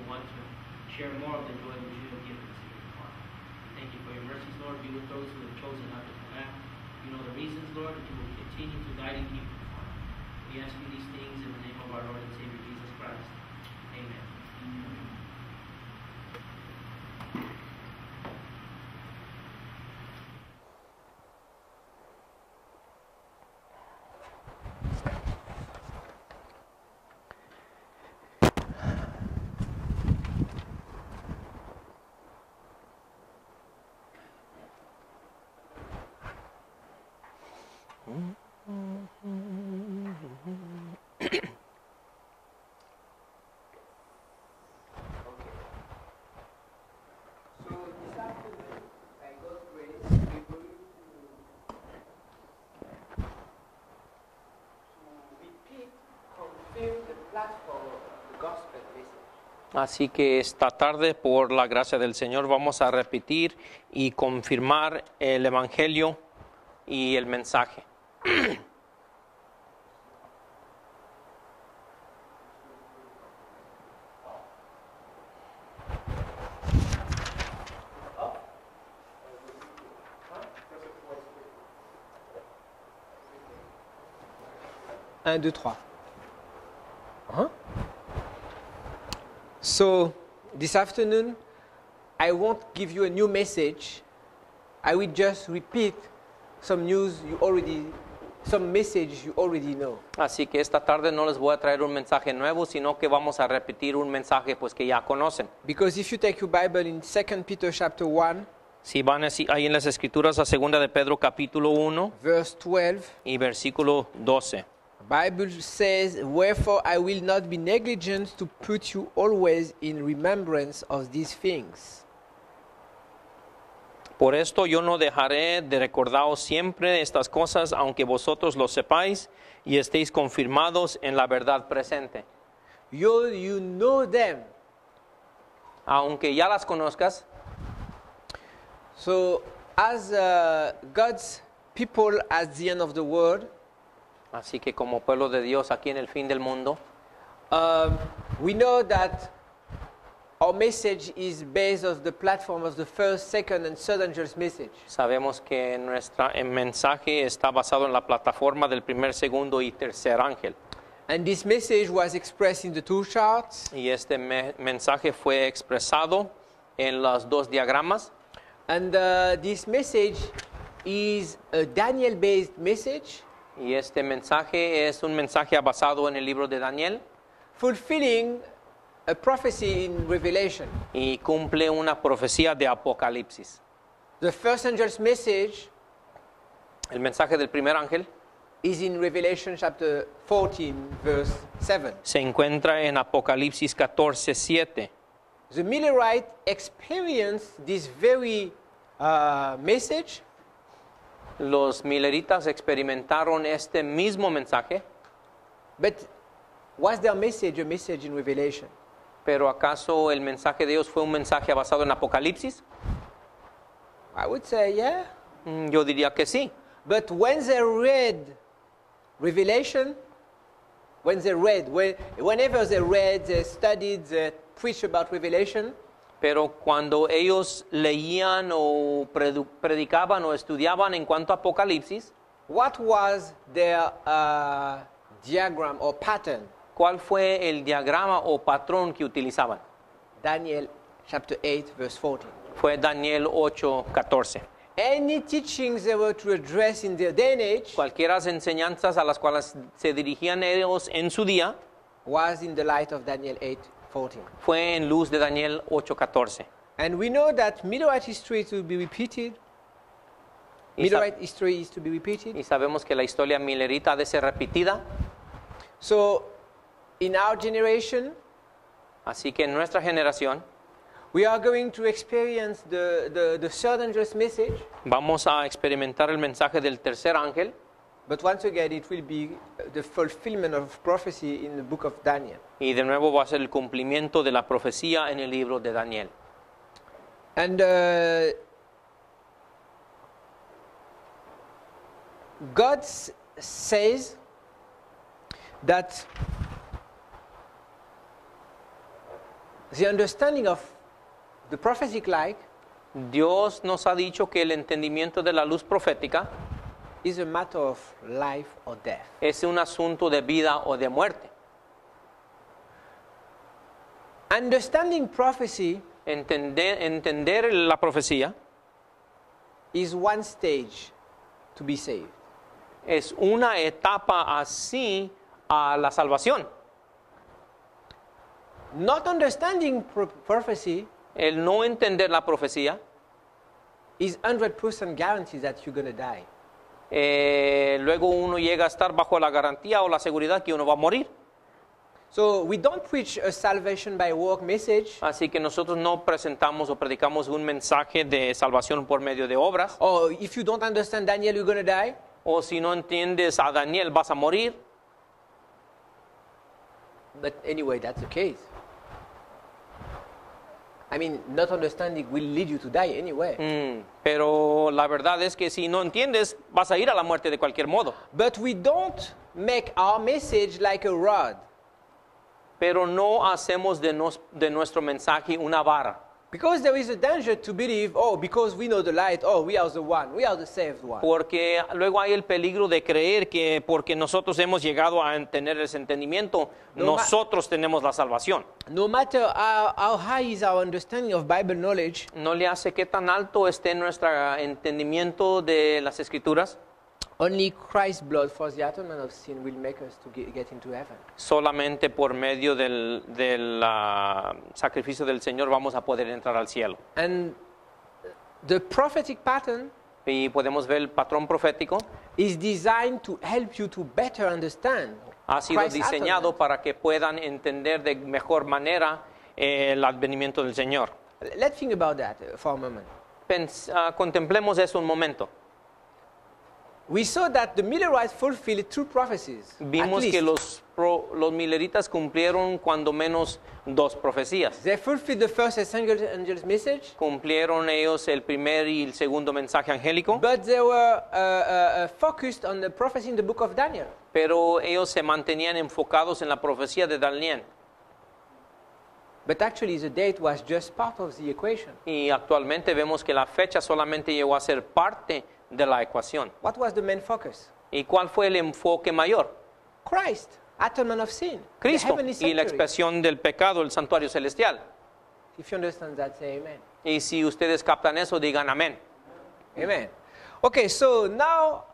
want to share more of the joy which you have given us here, Father. We thank you for your mercies, Lord. Be with those who have chosen not to come back. You know the reasons, Lord, and you will continue to guide and keep them, Father. We ask you these things in the name of our Lord and Savior, Jesus Christ. Amen. Así que esta tarde, por la gracia del Señor, vamos a repetir y confirmar el Evangelio y el mensaje. Un, deux, trois. So, this afternoon, I won't give you a new message. I will just repeat some message you already know. Así que esta tarde no les voy a traer un mensaje nuevo, sino que vamos a repetir un mensaje pues que ya conocen. Because if you take your Bible in 2 Peter chapter 1, si van ahí en las Escrituras a 2 de Pedro capítulo 1, verse 12, y versículo 12. The Bible says, "Wherefore I will not be negligent to put you always in remembrance of these things." Por esto yo no dejaré de recordaros siempre estas cosas, aunque vosotros lo sepáis y estéis confirmados en la verdad presente. You know them. Aunque ya las conozcas. So, as God's people at the end of the world, así que como pueblo de Dios aquí en el fin del mundo, we know that our message is based on the platform of the first, second, and third angels' message. Sabemos que el mensaje está basado en la plataforma del primer, segundo y tercer ángel. And this message was expressed in the two charts. Y este mensaje fue expresado en los dos diagramas. And this message is a Daniel-based message. Y este mensaje es un mensaje basado en el libro de Daniel, fulfilling a prophecy in Revelation. Y cumple una profecía de Apocalipsis. The first angel's message, el mensaje del primer ángel, is in Revelation chapter 14, verse 7. Se encuentra en Apocalipsis 14:7. The Millerite experienced this very message. Los mileritas experimentaron este mismo mensaje. But was their message a message in Revelation? Pero ¿acaso el mensaje de Dios fue un mensaje basado en Apocalipsis? I would say yeah. Yo diría que sí. But when they read Revelation, whenever they read, they studied, they preached about Revelation, pero cuando ellos leían o predicaban o estudiaban en cuanto a Apocalipsis, what was their diagram or pattern? ¿Cuál fue el diagrama o patrón que utilizaban? Daniel chapter 8 verse 14. Fue Daniel 8:14. Any teachings they were to address in their day and age, cualquiera enseñanzas a las cuales se dirigían ellos en su día, was in the light of Daniel 8:14. Fue en luz de Daniel 8:14. And we know that Millerite history is to be repeated. Millerite history is to be repeated. Y sabemos que la historia milerita ha de ser repetida. So, in our generation, así que en nuestra generación, we are going to experience the third angel's message. Vamos a experimentar el mensaje del tercer ángel. But once again, it will be the fulfillment of prophecy in the book of Daniel. Y de nuevo va a ser el cumplimiento de la profecía en el libro de Daniel. And God says that The understanding of the prophetic light Dios nos ha dicho que el entendimiento de la luz profética is a matter of life or death. es un asunto de vida o de muerte. Understanding prophecy Entender la profecía is one stage to be saved. es una etapa así a la salvación. Not understanding prophecy El no entender la profecía, is 100% guarantee that you're going to die. luego uno llega a estar bajo la garantía o la seguridad que uno va a morir. So we don't preach a salvation by work message, Así que nosotros no presentamos o predicamos un mensaje de salvación por medio de obras. or if you don't understand Daniel, you're going to die. O si no entiendes a Daniel, vas a morir. But anyway, that's the case. I mean, not understanding will lead you to die anyway. Pero la verdad es que si no entiendes, vas a ir a la muerte de cualquier modo. But we don't make our message like a rod. Pero no hacemos de nuestro mensaje una vara. Because there is a danger to believe, oh, because we know the light, oh, we are the one, we are the saved one. Porque luego hay el peligro de creer que porque nosotros hemos llegado a tener ese entendimiento, nosotros tenemos la salvación. No matter how high is our understanding of Bible knowledge, ¿No le hace que tan alto esté nuestro entendimiento de las Escrituras? only Christ's blood for the atonement of sin will make us to get into heaven. Solamente por medio del sacrificio del Señor vamos a poder entrar al cielo. And the prophetic pattern Y podemos ver el patrón profético. is designed to help you to better understand Ha sido Christ's diseñado atonement. para que puedan entender de mejor manera el advenimiento del Señor. Let's think about that for a moment. Contemplemos eso un momento. We saw that the Millerites fulfilled two prophecies. At Vimos que least. los mileritas cumplieron cuando menos 2 profecías. They fulfilled the first angel's message, Cumplieron ellos el primer y el segundo mensaje angélico, but they were focused on the prophecy in the book of Daniel. pero ellos se mantenían enfocados en la profecía de Daniel. But actually, the date was just part of the equation. Y actualmente vemos que la fecha solamente llegó a ser parte de la ecuación. What was the main focus? ¿Y cuál fue el enfoque mayor? Christ, atonement of sin, the Cristo heavenly y la sanctuary. expiación del pecado, el santuario celestial. If you understand that, say amen. Y si ustedes captan eso, digan amén. Amen. Okay, so now,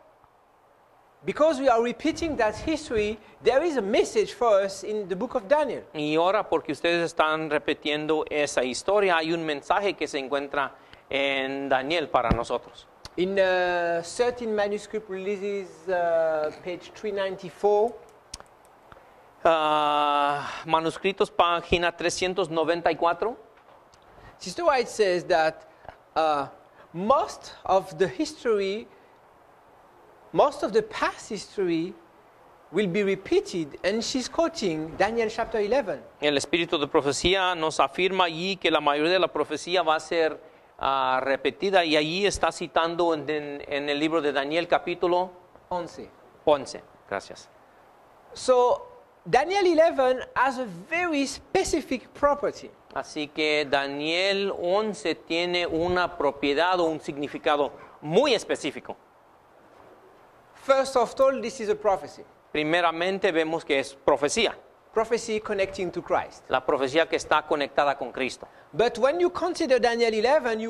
because we are repeating that history, there is a message for us in the book of Daniel. Y ahora, porque ustedes están repitiendo esa historia, hay un mensaje que se encuentra en Daniel para nosotros. In 13 manuscript releases, page 394, Manuscritos, página 394. Sister White says that most of the past history will be repeated, and she's quoting Daniel chapter 11. El espíritu de profecía nos afirma allí que la mayoría de la profecía va a ser repetida, y allí está citando en el libro de Daniel capítulo 11. 11. Gracias. So Daniel 11 has a very specific property. Así que Daniel 11 tiene una propiedad o un significado muy específico. First of all, this is a prophecy. Primeramente vemos que es profecía, Prophecy connecting to Christ. la profecía que está conectada con Cristo. But when you consider Daniel 11,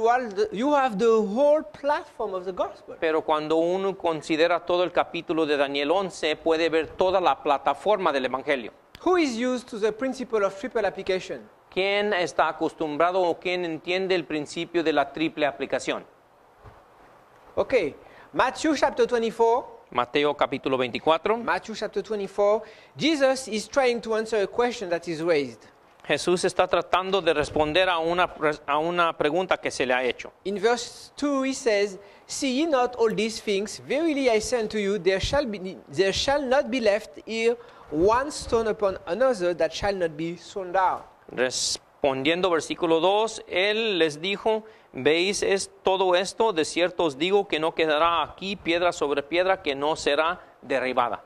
you have the whole platform of the gospel. Pero cuando uno considera todo el capítulo de Daniel 11, puede ver toda la plataforma del Evangelio. Who is used to the principle of triple application? ¿Quién está acostumbrado o quién entiende el principio de la triple aplicación? Okay, Matthew chapter 24. Mateo capítulo 24. Matthew chapter 24, Jesus is trying to answer a question that is raised. Jesús está tratando de responder a una pregunta que se le ha hecho. In verse 2 he says, "See ye not all these things? Verily I say unto you, there shall not be left here one stone upon another that shall not be thrown down." Respondiendo versículo 2, Él les dijo, ¿veis todo esto? De cierto os digo que no quedará aquí piedra sobre piedra que no será derribada.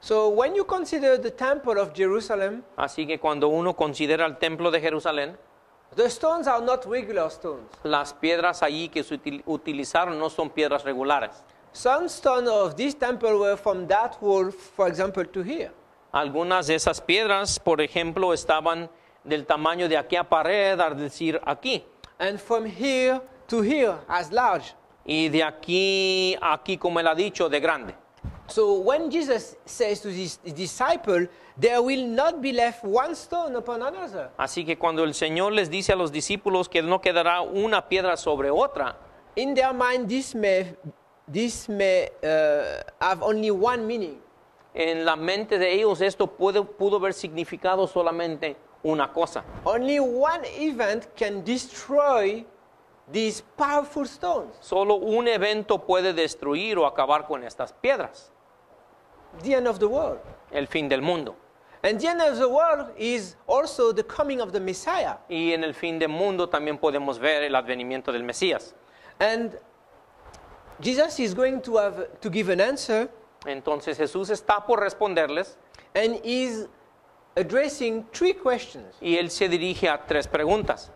So when you consider the temple of Jerusalem, Así que cuando uno considera el templo de Jerusalén, the stones are not regular stones. las piedras allí que se utilizaron no son piedras regulares. Some stones of this temple were from that wall, for example, to here. Algunas de esas piedras, por ejemplo, estaban del tamaño de aquella pared, al decir aquí. And from here to here, as large. Y de aquí a aquí, como él ha dicho, de grande. So when Jesus says to his disciple, there will not be left one stone upon another. Así que cuando el Señor les dice a los discípulos que no quedará una piedra sobre otra, In their mind, this may have only one meaning. en la mente de ellos esto pudo haber significado solamente una cosa. Only one event can destroy these powerful stones. Solo un evento puede destruir o acabar con estas piedras, The end of the world. el fin del mundo. And the end of the world is also the coming of the Messiah. Y en el fin del mundo también podemos ver el advenimiento del Mesías. And Jesus is going to give an answer, Entonces Jesús está por responderles and is addressing three questions. y él se dirige a tres preguntas.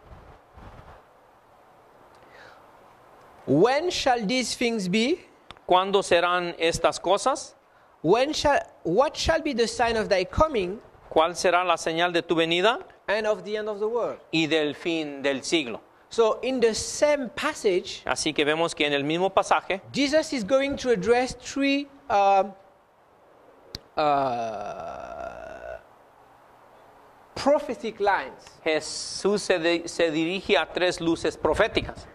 When shall these things be? ¿Cuándo serán estas cosas? What shall be the sign of thy coming ¿Cuál será la señal de tu venida and of the end of the world? y del fin del siglo? So in the same passage, Así que vemos que en el mismo pasaje Jesus is going to address three prophetic lines. Jesús se dirige a tres luces proféticas.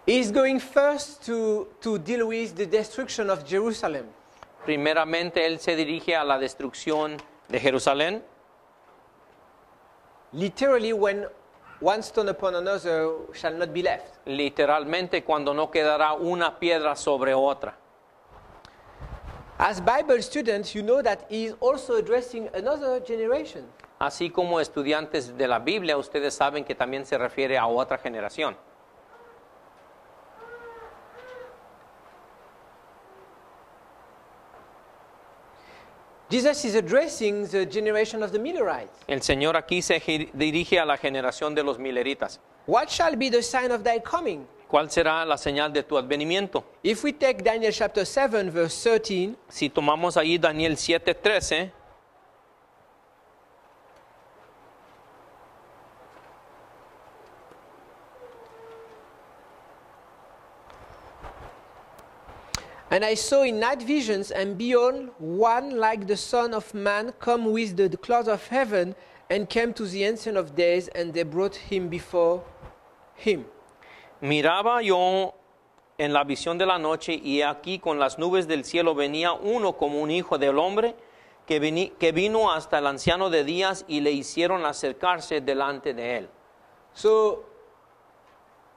He's going first to deal with the destruction of Jerusalem. Primeramente, él se dirige a la destrucción de Jerusalén. Literally, when one stone upon another shall not be left. Literalmente, cuando no quedará una piedra sobre otra. As Bible students, you know that he is also addressing another generation. Así como estudiantes de la Biblia, ustedes saben que también se refiere a otra generación. Jesus is addressing the generation of the Millerites. El Señor aquí se dirige a la generación de los mileritas. What shall be the sign of thy coming? ¿Cuál será la señal de tu advenimiento? If we take Daniel chapter 7, verse 13, Si tomamos ahí Daniel 7:13, and I saw in night visions, and behold, one like the Son of Man come with the clouds of heaven, and came to the Ancient of Days, and they brought him before him. miraba yo en la visión de la noche, y aquí con las nubes del cielo venía uno como un hijo del hombre, que vino hasta el anciano de días, y le hicieron acercarse delante de él. So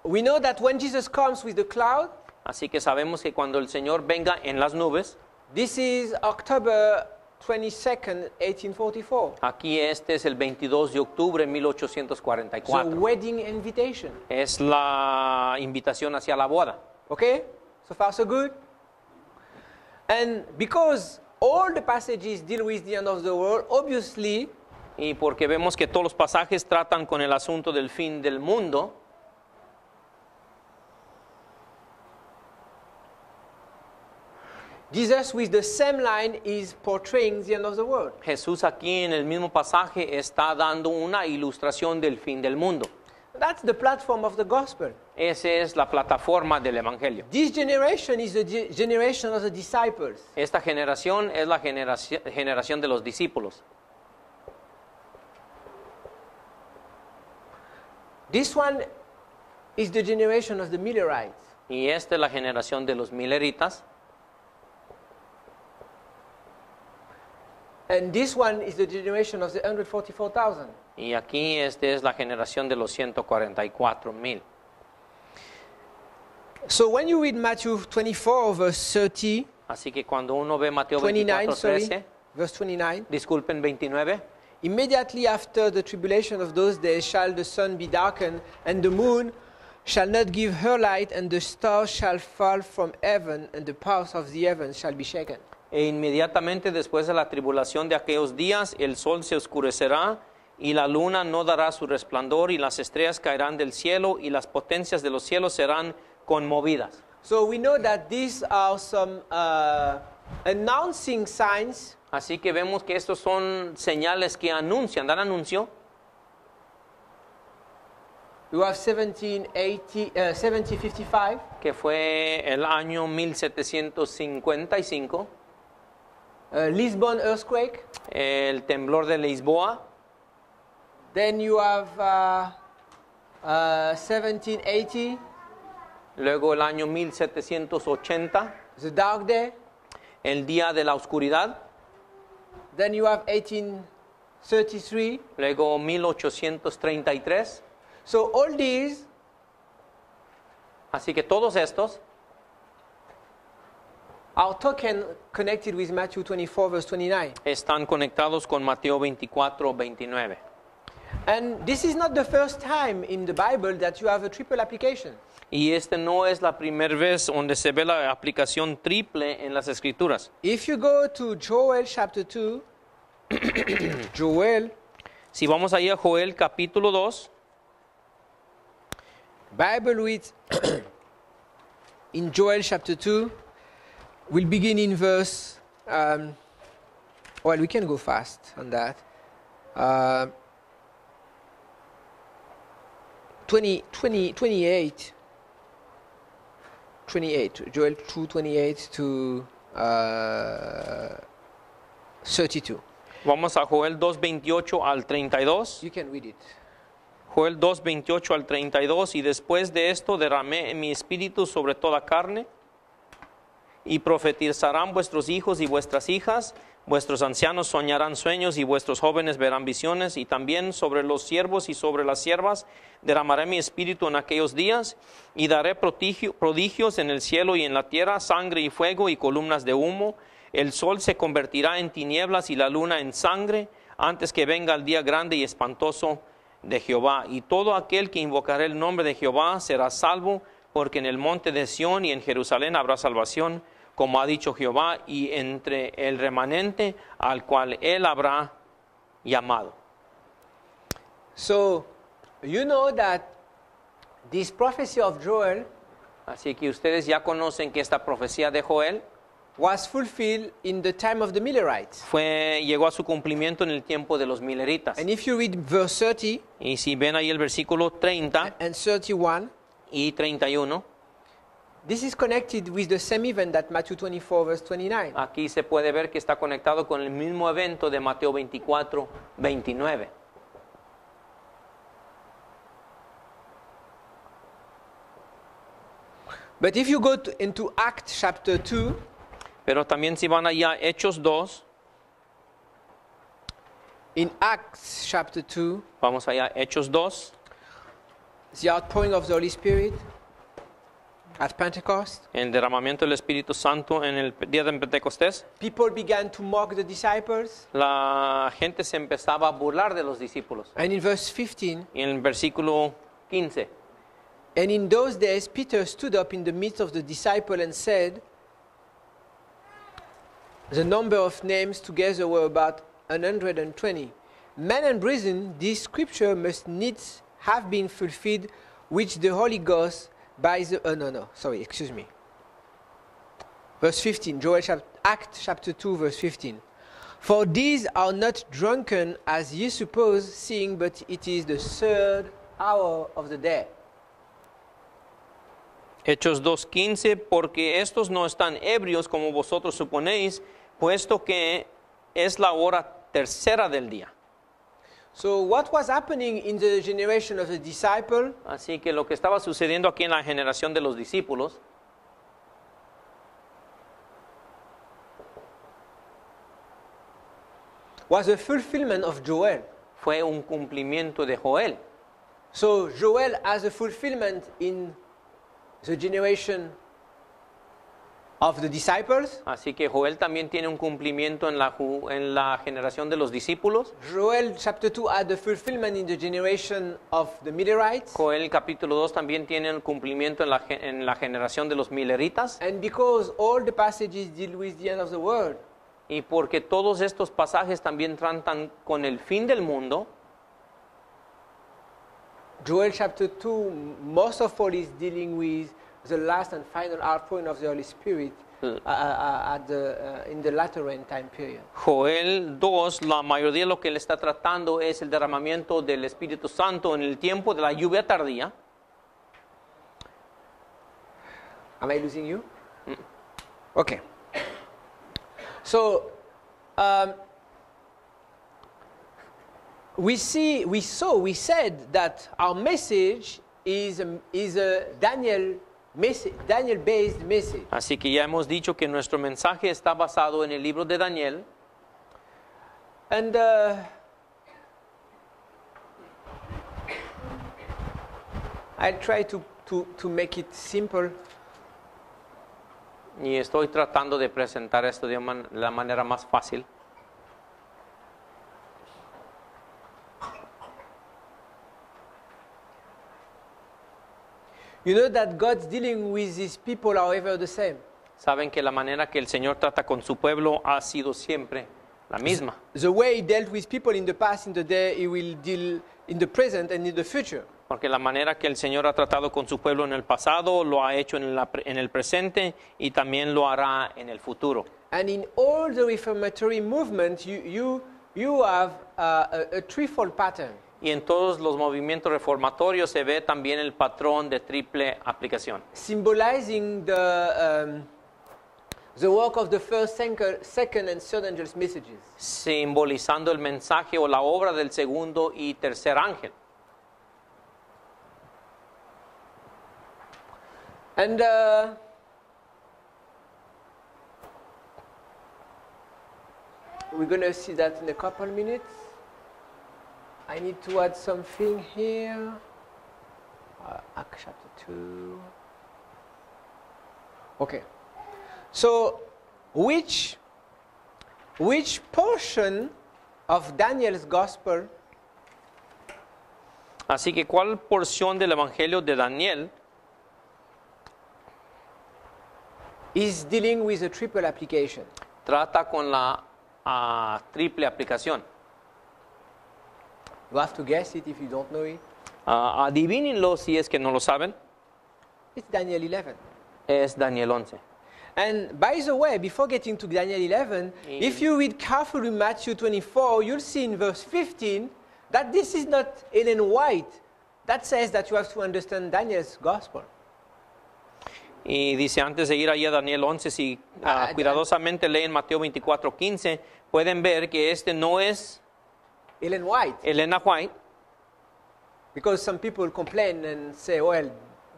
we know that when Jesus comes with the cloud, Así que sabemos que cuando el Señor venga en las nubes, this is October 22nd, 1844. aquí este es el 22 de octubre de So 1844. wedding invitation. Es la invitación hacia la boda. Okay? So far so good? And because all the passages deal with the end of the world, obviously, Y porque vemos que todos los pasajes tratan con el asunto del fin del mundo, Jesus with the same line is portraying the end of the world. Jesús aquí en el mismo pasaje está dando una ilustración del fin del mundo. That's the platform of the gospel. Esa es la plataforma del Evangelio. This generation is the generation of the disciples. Esta generación es la generación de los discípulos. This one is the generation of the Millerites. Y esta es la generación de los mileritas. And this one is the generation of the 144,000. Y aquí esta es la generación de los 144,000. So when you read Matthew 24, verse 30, Así que cuando uno ve Mateo 29, 24:13, verse 29, disculpen, 29, Immediately after the tribulation of those days shall the sun be darkened, and the moon shall not give her light, and the stars shall fall from heaven, and the powers of the heavens shall be shaken. E inmediatamente después de la tribulación de aquellos días, el sol se oscurecerá, y la luna no dará su resplandor, y las estrellas caerán del cielo, y las potencias de los cielos serán conmovidas. So we know that these are some announcing signs Así que vemos que estos son señales que anuncian, dan anuncio. You have 1755, Que fue el año 1755, Lisbon earthquake. el temblor de Lisboa. Then you have 1780, Luego el año 1780, the dark day. el día de la oscuridad. Then you have 1833. Luego 1833. So all these Así que todos estos are connected with Matthew 24, verse 29. están conectados con Mateo 24, 29. And this is not the first time in the Bible that you have a triple application. Y no es la primera vez donde se ve la aplicación triple en las Escrituras. If you go to Joel chapter 2, Joel, Si vamos ahí a Joel capítulo 2, Bible reads in Joel chapter 2, we'll begin in verse, well, we can go fast on that. 28, Joel 2, 28 to 32. vamos a Joel 2, 28 al 32. You can read it. Joel 2, 28 al 32, y después de esto derramé mi espíritu sobre toda carne, y profetizarán vuestros hijos y vuestras hijas, vuestros ancianos soñarán sueños, y vuestros jóvenes verán visiones, y también sobre los siervos y sobre las siervas derramaré mi espíritu en aquellos días, y daré prodigios en el cielo y en la tierra, sangre y fuego y columnas de humo. El sol se convertirá en tinieblas y la luna en sangre, antes que venga el día grande y espantoso de Jehová. Y todo aquel que invocará el nombre de Jehová será salvo, porque en el monte de Sión y en Jerusalén habrá salvación, como ha dicho Jehová, y entre el remanente al cual él habrá llamado. So, you know that this prophecy of Joel Así que ustedes ya conocen que esta profecía de Joel was fulfilled in the time of the Millerites. llegó a su cumplimiento en el tiempo de los mileritas. And if you read verse 30 Y si ven ahí el versículo 30 and 31, y 31, this is connected with the same event that Matthew 24, verse 29. aquí se puede ver que está conectado con el mismo evento de Mateo 24, 29. But if you go into Acts chapter 2, Pero también si van allá a Hechos 2, in Acts chapter 2, vamos allá a Hechos 2, the outpouring of the Holy Spirit at Pentecost, el derramamiento del Espíritu Santo en el día de Pentecostés, people began to mock the disciples. la gente se empezaba a burlar de los discípulos. And in verse 15, Y en el versículo 15, and in those days Peter stood up in the midst of the disciples and said, the number of names together were about 120. Men and brethren, this scripture must needs have been fulfilled, which the Holy Ghost by the... excuse me. Verse 15, Acts chapter 2, verse 15. For these are not drunken as ye suppose, seeing but it is the third hour of the day. Hechos 2:15, porque estos no están ebrios como vosotros suponéis, puesto que es la hora tercera del día. So what was happening in the generation of the disciple Así que lo que estaba sucediendo aquí en la generación de los discípulos was a fulfillment of Joel. fue un cumplimiento de Joel. So Joel has a fulfillment in the generation of the disciples. Así que Joel también tiene un cumplimiento en la generación de los discípulos. Joel chapter 2 had the fulfillment in the generation of the Millerites. Joel capítulo 2 también tiene un cumplimiento en la generación de los mileritas. And because all the passages deal with the end of the world, Y porque todos estos pasajes también tratan con el fin del mundo, Joel chapter 2 most of all is dealing with the last and final outpouring of the Holy Spirit in the latter end time period. Joel 2, la mayoría de lo que él está tratando es el derramamiento del Espíritu Santo en el tiempo de la lluvia tardía. Am I losing you? Okay. So, we said that our message is a Daniel-based message. Así que ya hemos dicho que nuestro mensaje está basado en el libro de Daniel. And I'll try to make it simple. Y estoy tratando de presentar esto de la manera más fácil. You know that God's dealing with His people are ever the same. Saben que la manera que el Señor trata con su pueblo ha sido siempre la misma. The way He dealt with people in the past, in the day, He will deal in the present and in the future. Porque la manera que el Señor ha tratado con su pueblo en el pasado, lo ha hecho en el presente y también lo hará en el futuro. And in all the reformatory movement, you have a threefold pattern. Y en todos los movimientos reformatorios se ve también el patrón de triple aplicación, Symbolizing the work of the first, second, and third angels' messages. simbolizando el mensaje o la obra del segundo y tercer ángel. And we're going to see that in a couple minutes. I need to add something here. Acts chapter 2. Okay. So, which portion of Daniel's gospel Así que, ¿cuál porción del Evangelio de Daniel is dealing with a triple application? trata con la triple aplicación? You have to guess it if you don't know it. Adivínenlo si es que no lo saben. It's Daniel 11. Es Daniel 11. And by the way, before getting to Daniel 11, if you read carefully Matthew 24, you'll see in verse 15 that this is not Ellen White. That says that you have to understand Daniel's gospel. Y dice, antes de ir allá a Daniel 11, si cuidadosamente leen Mateo 24:15, pueden ver que este no es Ellen White. Elena White, Because some people complain and say, well,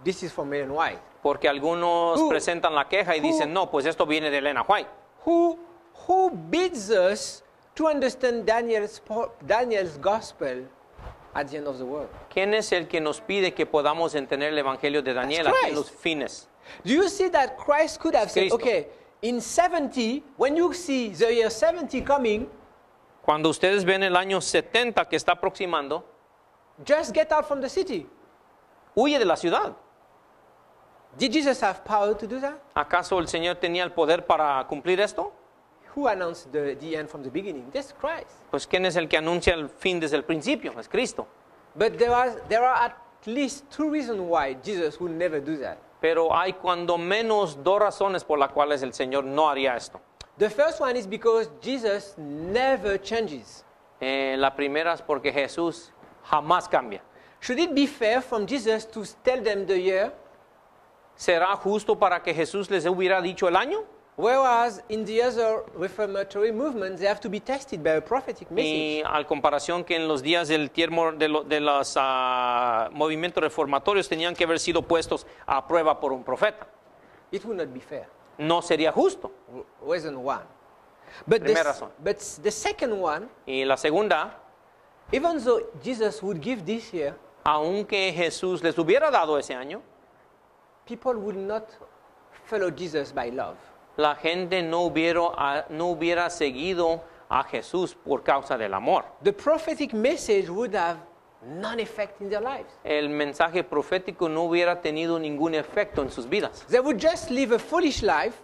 this is from Ellen White. porque algunos presentan la queja y dicen, no, pues esto viene de Elena White. Who bids us to understand Daniel's gospel at the end of the world? ¿Quién es el que nos pide que podamos entender el Evangelio de Daniel That's aquí en Christ. los fines? Do you see that Christ could have said, Cristo. okay, in 70, when you see the year 70 coming, Cuando ustedes ven el año 70 que está aproximando, just get out from the city. huye de la ciudad. Did Jesus have power to do that? ¿Acaso el Señor tenía el poder para cumplir esto? Who announced the end from the beginning? That's Christ. Pues ¿quién es el que anuncia el fin desde el principio? Es Cristo. But there are at least two reasons why Jesus would never do that. Pero hay cuando menos dos razones por las cuales el Señor no haría esto. The first one is because Jesus never changes. La primera es porque Jesús jamás cambia. Should it be fair from Jesus to tell them the year, ¿Será justo para que Jesús les hubiera dicho el año? whereas in the other reformatory movements they have to be tested by a prophetic message? Y al comparación que en los días del tiempo de los movimientos reformatorios tenían que haber sido puestos a prueba por un profeta. It would not be fair. No sería justo. Reason one. But Primera razón. but the second one, Y la segunda, even though Jesus would give this year, aunque Jesús les hubiera dado ese año, people would not follow Jesus by love. la gente no hubiera seguido a Jesús por causa del amor. the prophetic message would have none effect in their lives. El mensaje profético no hubiera tenido ningún efecto en sus vidas. They would just live a foolish life,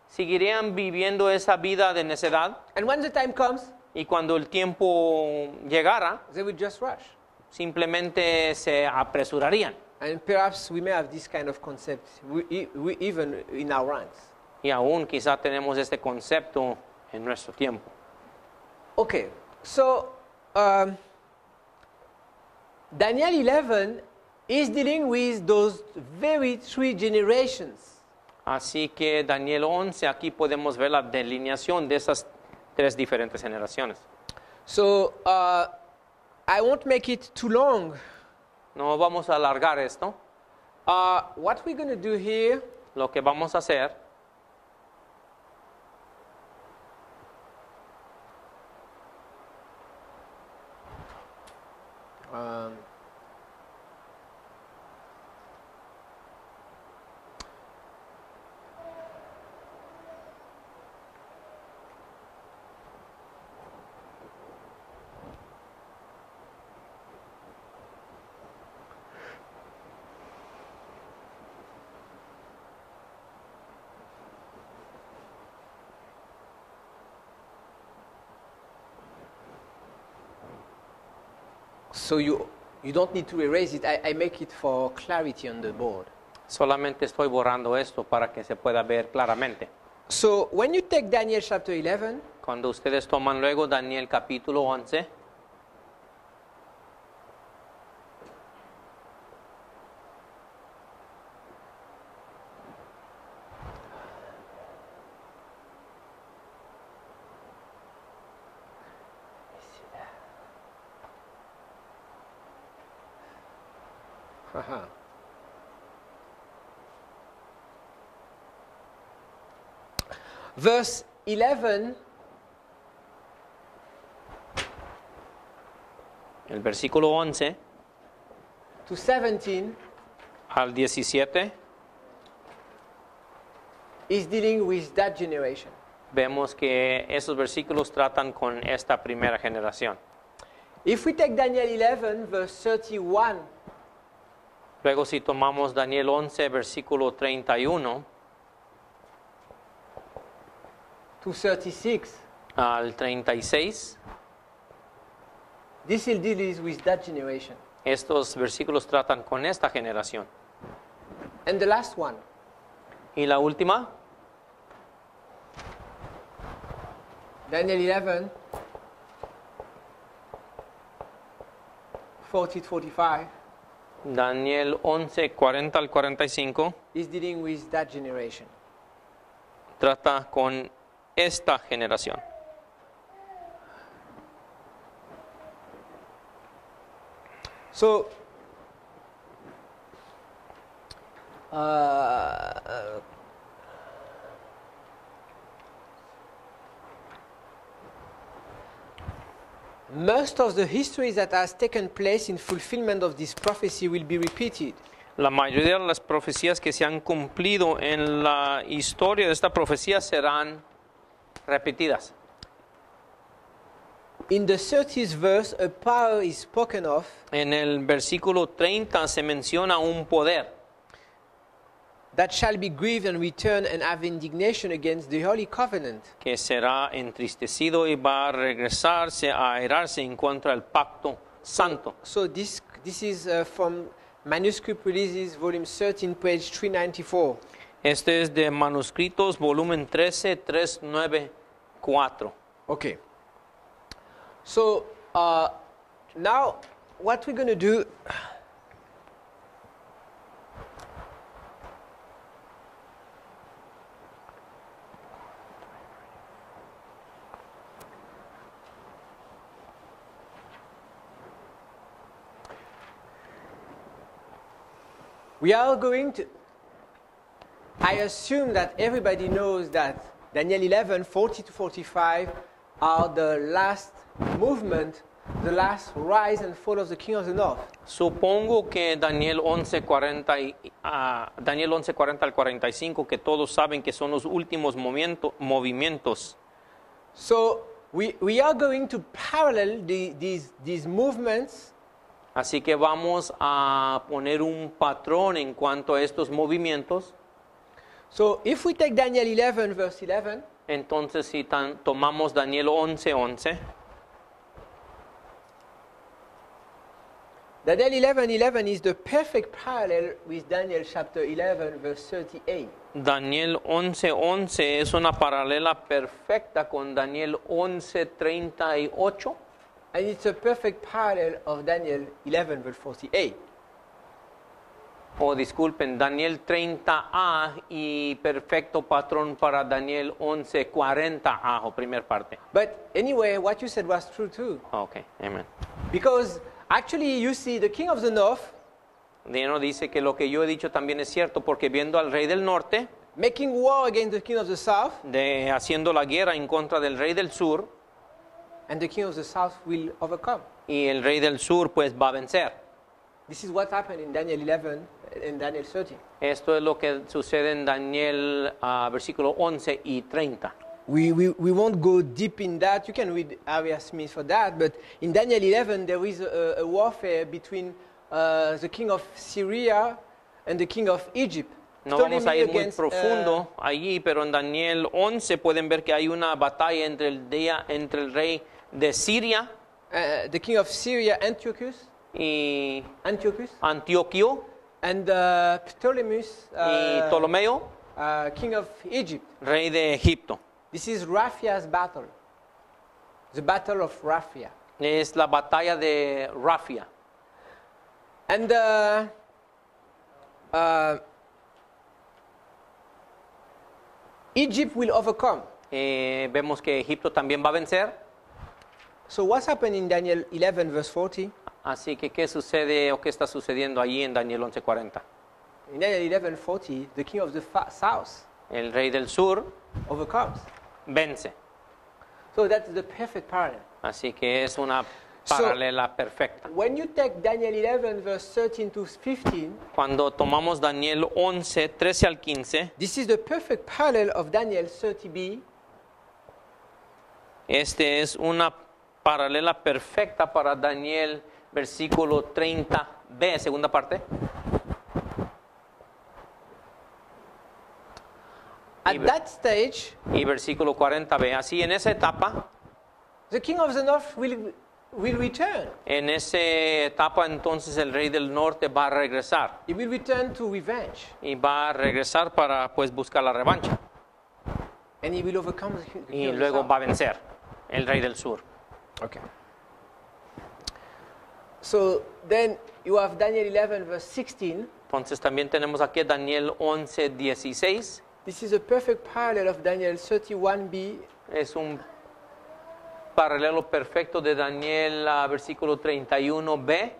Seguirían viviendo esa vida de necedad and when the time comes, y cuando el tiempo llegara, they would just rush. simplemente se apresurarían. And perhaps we may have this kind of concept we even in our ranks. Y aún quizá tenemos este concepto en nuestro tiempo. Okay, so Daniel 11 is dealing with those very three generations. Así que Daniel 11, aquí podemos ver la delineación de esas tres diferentes generaciones. So I won't make it too long. No vamos a alargar esto. What we're going to do here, Lo que vamos a hacer um, so you don't need to erase it. I make it for clarity on the board. solamente estoy borrando esto para que se pueda ver claramente. So when you take Daniel chapter 11, Cuando ustedes toman luego Daniel capítulo 11, uh-huh. Verse 11 el versículo 11 to 17 al 17, is dealing with that generation. vemos que esos versículos tratan con esta primera generación. If we take Daniel 11, verse 31 Luego si tomamos Daniel 11, versículo 31 to 36, al 36, this will deal with that generation. estos versículos tratan con esta generación. And the last one, Y la última, Daniel 11, 40 to 45, Daniel 11, 40 al 45, is dealing with that generation. trata con esta generación. So, most of the history that has taken place in fulfillment of this prophecy will be repeated. La mayoría de las profecías que se han cumplido en la historia de esta profecía serán repetidas. In the 30th verse, a power is spoken of En el versículo 30 se menciona un poder that shall be grieved and return and have indignation against the holy covenant. que será entristecido y va a regresarse a airarse en contra del pacto santo. So this is from Manuscript Releases, volume 13, page 394. Este es de Manuscritos, volumen 13, 394. Okay. So now what we're going to do, we are going to, I assume that everybody knows that Daniel 11, 40 to 45 are the last movement the last rise and fall of the king of the north. Supongo que Daniel 11:40 al 45, que todos saben que son los últimos movimientos. So we are going to parallel these movements. Así que vamos a poner un patrón en cuanto a estos movimientos. So if we take Daniel 11, verse 11, Entonces, si tomamos Daniel 11:11, Daniel 11:11 is the perfect parallel with Daniel chapter 11, verse 38. Daniel 11:11 es una paralela perfecta con Daniel 11:38. And it's a perfect parallel of Daniel 11, verse 48. O disculpen, Daniel 30a y perfecto patrón para Daniel 11:40a, o primer parte. But anyway, what you said was true too. Ok, amen. Because actually, you see, the king of the north Dino dice que lo que yo he dicho también es cierto, porque viendo al rey del norte, making war against the king of the south, haciendo la guerra en contra del rey del sur, and the king of the south will overcome. y el rey del sur pues va a vencer. This is what happened in Daniel 11 and Daniel 30. Esto es lo que sucede en Daniel versículo 11 y 30. We won't go deep in that. You can read Ariah Smith for that. But in Daniel 11, there is a warfare between the king of Syria and the king of Egypt. No vamos a ir muy against, profundo allí, pero en Daniel 11 pueden ver que hay una batalla entre el rey de Siria the king of Syria, Antiochus, y Antiochus, Antioquio and Ptolemus, y Ptolomeo, king of Egypt. rey de Egipto. This is Raphia's battle, the battle of Raphia. Es la batalla de Rafia. And Egypt will overcome. Vemos que Egipto también va a vencer. So what's happened in Daniel 11, verse 40? Así que, ¿qué sucede o qué está sucediendo allí en Daniel 11:40? In Daniel 11:40, the king of the south El rey del sur overcomes. vence. So that's the perfect parallel. Así que es una paralela perfecta. When you take Daniel 11, verse 13 to 15, Cuando tomamos Daniel 11, 13 al 15, this is the perfect parallel of Daniel 30b. este es una paralela perfecta para Daniel versículo 30b, segunda parte. At that stage, Y versículo 40b. Así, en esa etapa, the king of the north will return. en esa etapa entonces el rey del norte va a regresar. He will return to revenge. Y va a regresar para pues buscar la revancha. And he will overcome the king Y of the luego south. va a vencer el rey del sur. Okay. So then you have Daniel 11, verse 16. Entonces también tenemos aquí Daniel 11, 16. This is a perfect parallel of Daniel 31b Es un paralelo perfecto de Daniel versículo 31b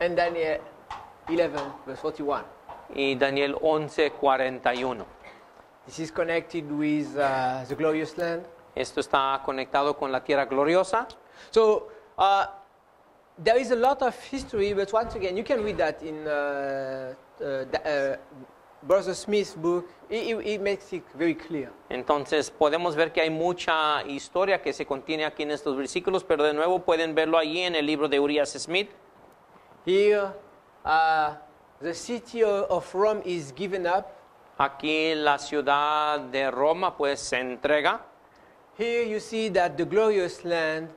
and Daniel 11, verse 41. y Daniel 11, 41. This is connected with the glorious land. Esto está conectado con la tierra gloriosa. So there is a lot of history, but once again, you can read that in Brother Smith's book. He makes it very clear. Entonces podemos ver que hay mucha historia que se contiene aquí en estos versículos, pero de nuevo pueden verlo allí en el libro de Urias Smith. Here, the city of Rome is given up. Aquí la ciudad de Roma pues se entrega. Here you see that the glorious land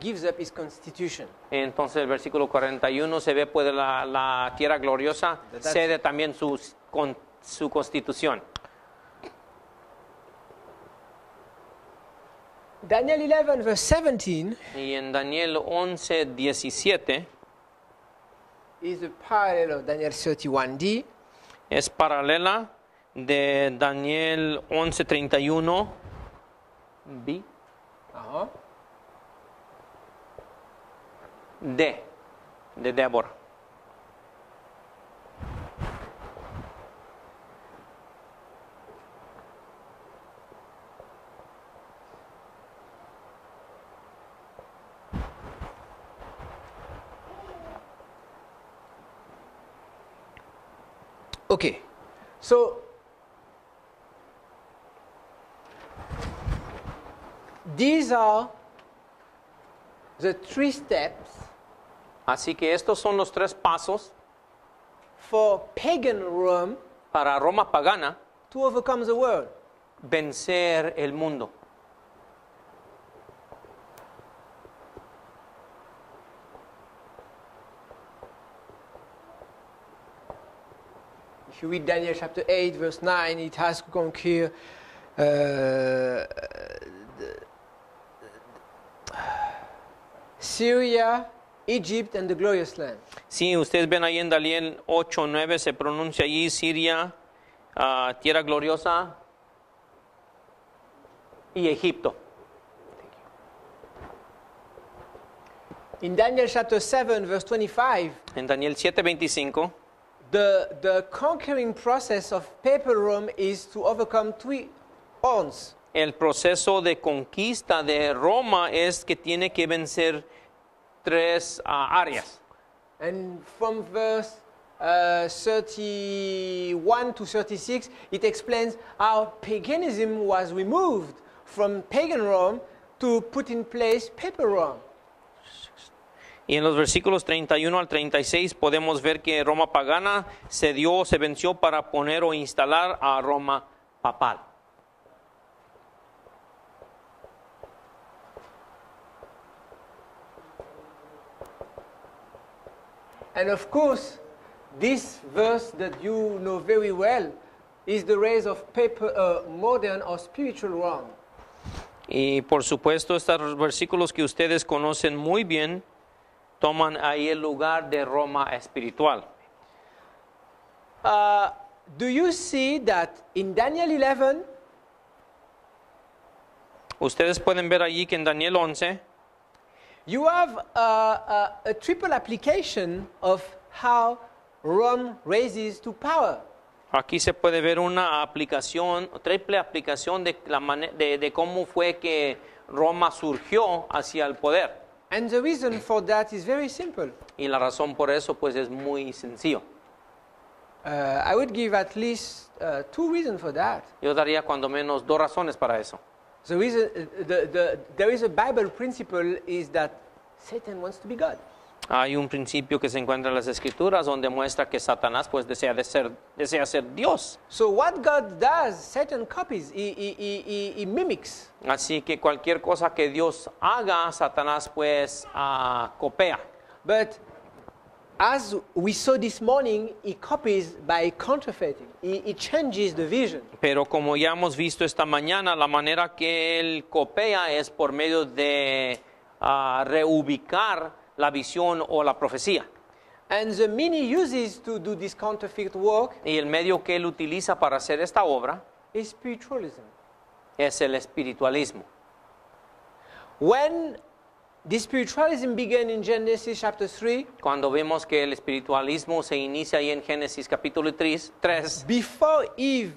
gives up its constitution. Entonces el versículo 41 se ve pues la tierra gloriosa cede también su constitución. Daniel 11, verse 17 Y en Daniel 11, 17 is the parallel of Daniel 31d. es paralela de Daniel 11, 31 b Uh-huh. de Débora. Okay, so these are the 3 steps Así que estos son los 3 pasos for pagan Rome para Roma pagana to overcome the world. vencer el mundo. If you read Daniel chapter 8, verse 9, it has to conquer Syria, Egypt, and the glorious land. Sí, ustedes ven ahí en Daniel 8, 9, se pronuncia allí Siria, tierra gloriosa y Egipto. In Daniel chapter 7, verse 25, En Daniel 7, 25, the conquering process of papal Rome is to overcome 3 horns. el proceso de conquista de Roma es que tiene que vencer 3 áreas. And from verse 31 to 36, it explains how paganism was removed from pagan Rome to put in place papal Rome. Y en los versículos 31 al 36 podemos ver que Roma pagana se venció para poner o instalar a Roma papal. And of course, this verse that you know very well is the rise of modern or spiritual Rome. Y por supuesto, estos versículos que ustedes conocen muy bien toman ahí el lugar de Roma espiritual. Do you see that in Daniel 11, Ustedes pueden ver allí que en Daniel 11 you have a triple application of how Rome raises to power. aquí se puede ver una aplicación, triple aplicación de cómo fue que Roma surgió hacia el poder. And the reason for that is very simple. Y la razón por eso pues es muy sencillo. I would give at least 2 reasons for that. Yo daría cuando menos 2 razones para eso. The reason, there is a Bible principle is that Satan wants to be God. Hay un principio que se encuentra en las Escrituras donde muestra que Satanás pues desea ser Dios. So what God does, Satan copies, he mimics. Así que cualquier cosa que Dios haga, Satanás pues copia. But as we saw this morning, he copies by counterfeiting. He changes the vision. Pero como ya hemos visto esta mañana, la manera que él copia es por medio de reubicar la visión o la profecía. And the mean he uses to do this counterfeit work Y el medio que él utiliza para hacer esta obra is spiritualism. es el espiritualismo. When the spiritualism began in Genesis chapter 3, Cuando vemos que el espiritualismo se inicia ahí en Génesis capítulo 3, before Eve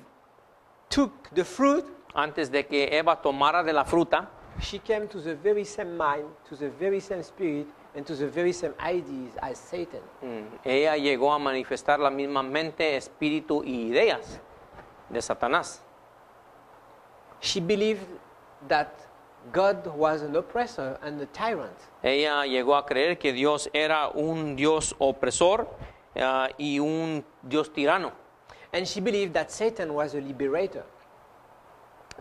took the fruit, antes de que Eva tomara de la fruta, she came to the very same mind, to the very same spirit, and to the very same ideas as Satan. ella llegó a manifestar la misma mente, espíritu y ideas de Satanás. She believed that God was an oppressor and a tyrant. Ella llegó a creer que Dios era un Dios opresor y un Dios tirano. And she believed that Satan was a liberator.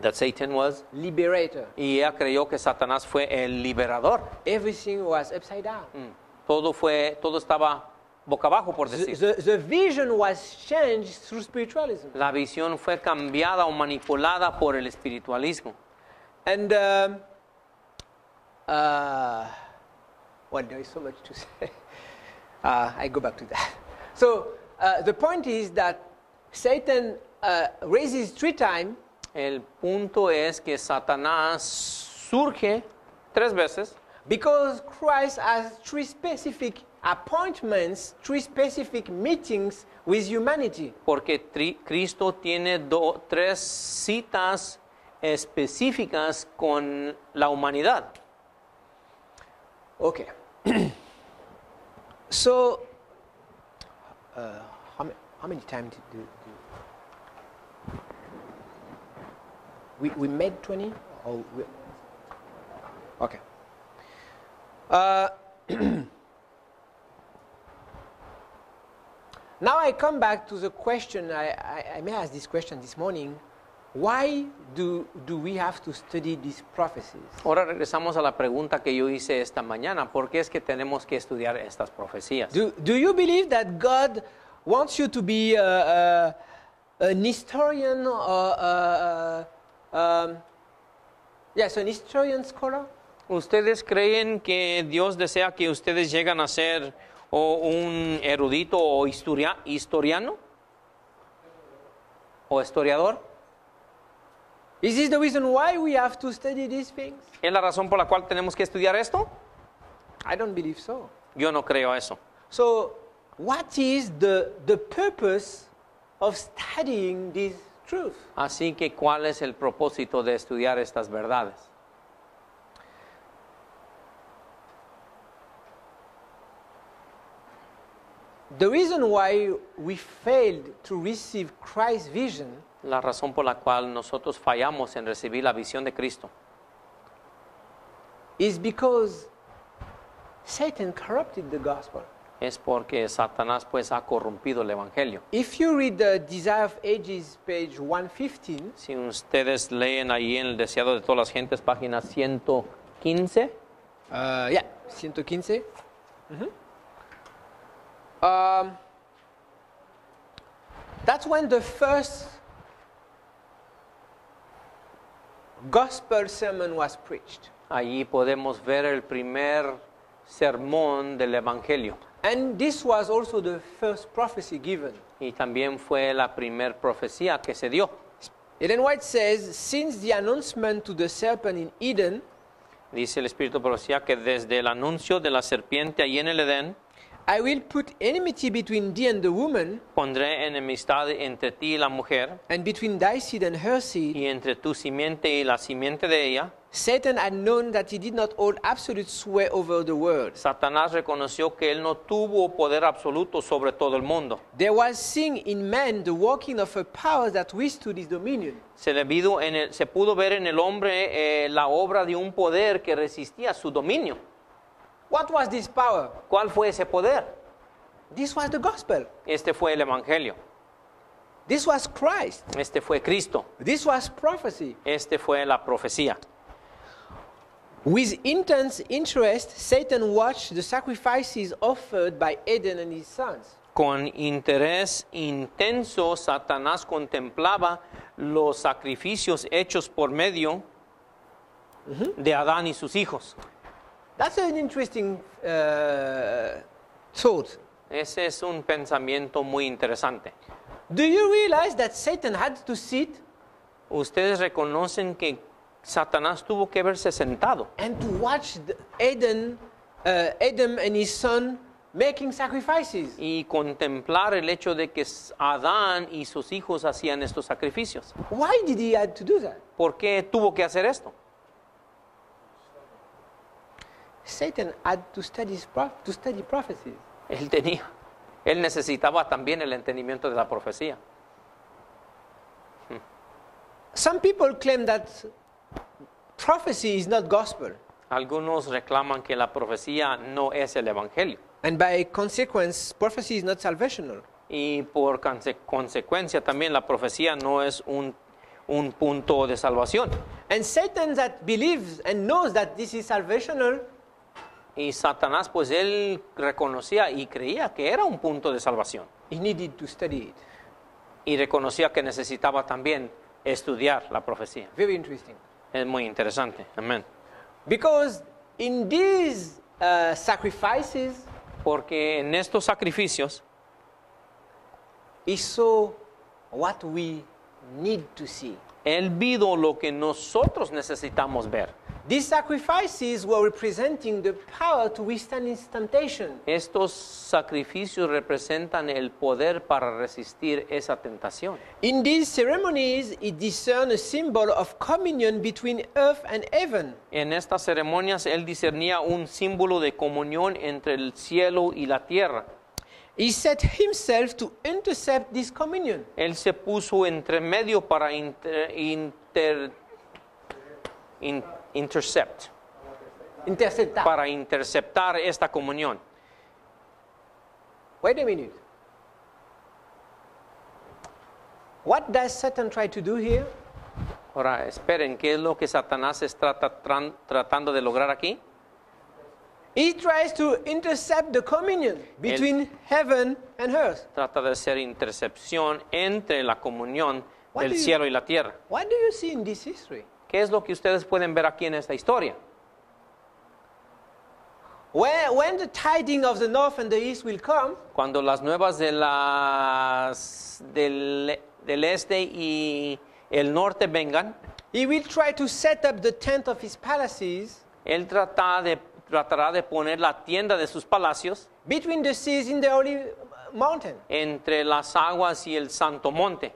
That Satan was. Liberator. Y ella creyó que Satanás fue el liberador. Everything was upside down. Todo estaba boca abajo, por decir. The vision was changed through spiritualism. La visión fue cambiada o manipulada por el espiritualismo. And, well, there is so much to say. I go back to that. So, the point is that Satan raises 3 times. El punto es que Satanás surge 3 veces Because Christ has 3 specific appointments, 3 specific meetings with humanity. porque Cristo tiene 3 citas específicas con la humanidad. Okay. So, How many times did we made 20? Or okay. Now I come back to the question, I may ask this question this morning. Why do we have to study these prophecies? Ahora regresamos a la pregunta que yo hice esta mañana. ¿Por qué es que tenemos que estudiar estas profecías? Do you believe that God wants you to be an historian or yes, an historian scholar? ¿Ustedes creen que Dios desea que ustedes lleguen a ser un erudito o historiano? ¿O historiador? Is this the reason why we have to study these things? ¿Es la razón por la cual tenemos que estudiar esto? I don't believe so. Yo no creo eso. So, what is the purpose of studying this truth? Así que, ¿cuál es el propósito de estudiar estas verdades? The reason why we failed to receive Christ's vision La razón por la cual nosotros fallamos en recibir la visión de Cristo is because Satan corrupted the gospel. es porque Satanás pues ha corrompido el evangelio. If you read the Desire of Ages, page 115, Si ustedes leen ahí en el Deseado de todas las gentes, página 115, 115. That's when the first gospel sermon was preached. allí podemos ver el primer sermón del evangelio. And this was also the first prophecy given. Y también fue la primer profecía que se dio. Ellen White says, since the announcement to the serpent in Eden, Dice el Espíritu de Profecía que desde el anuncio de la serpiente allí en el Edén, I will put enmity between thee and the woman, pondré enemistad entre ti y la mujer, and between thy seed and her seed. y entre tu simiente y la simiente de ella. Satan had known that he did not hold absolute sway over the world. Satanás reconoció que él no tuvo poder absoluto sobre todo el mundo. There was seen in man the working of a power that withstood his dominion. Se pudo ver en el hombre la obra de un poder que resistía su dominio. What was this power? ¿Cuál fue ese poder? This was the gospel. Este fue el evangelio. This was Christ. Este fue Cristo. This was prophecy. Este fue la profecía. With intense interest, Satan watched the sacrifices offered by Adam and his sons. Con interés intenso, Satanás contemplaba los sacrificios hechos por medio de Adán y sus hijos. That's an interesting thought. Ese es un pensamiento muy interesante. Do you realize that Satan had to sit Ustedes reconocen que Satanás tuvo que haberse sentado and to watch Adam and his son making sacrifices? y contemplar el hecho de que Adán y sus hijos hacían estos sacrificios. Why did he have to do that? ¿Por qué tuvo que hacer esto? Satan had to study prophecies. Él necesitaba también el entendimiento de la profecía. Some people claim that prophecy is not gospel, Algunos reclaman que la profecía no es el evangelio and by consequence, prophecy is not salvational. y por consecuencia también la profecía no es un punto de salvación. And Satan that believes and knows that this is salvational, Y Satanás pues él reconocía y creía que era un punto de salvación he needed to study it. y reconocía que necesitaba también estudiar la profecía. Very interesting. Es muy interesante. Amén. Because in these sacrifices, Porque en estos sacrificios he saw what we need to see. él vio lo que nosotros necesitamos ver. These sacrifices were representing the power to withstand temptation. Estos sacrificios representan el poder para resistir esa tentación. In these ceremonies, it discerned a symbol of communion between earth and heaven. En estas ceremonias él discernía un símbolo de comunión entre el cielo y la tierra. He set himself to intercept this communion. Él se puso entre medio para Interceptar. para interceptar esta comunión. Wait a minute. What does Satan try to do here? Ahora, esperen, ¿qué es lo que Satanás está tratando de lograr aquí? He tries to intercept the communion between heaven and earth. Trata de hacer intercepción entre la comunión What del do you- cielo y la tierra. What do you see in this history? ¿Qué es lo que ustedes pueden ver aquí en esta historia? When the tiding of the north and the east will come, Cuando las nuevas del este y el norte vengan, he will try to set up the tent of his palaces él tratará de poner la tienda de sus palacios between the seas in the holy mountain. entre las aguas y el santo monte.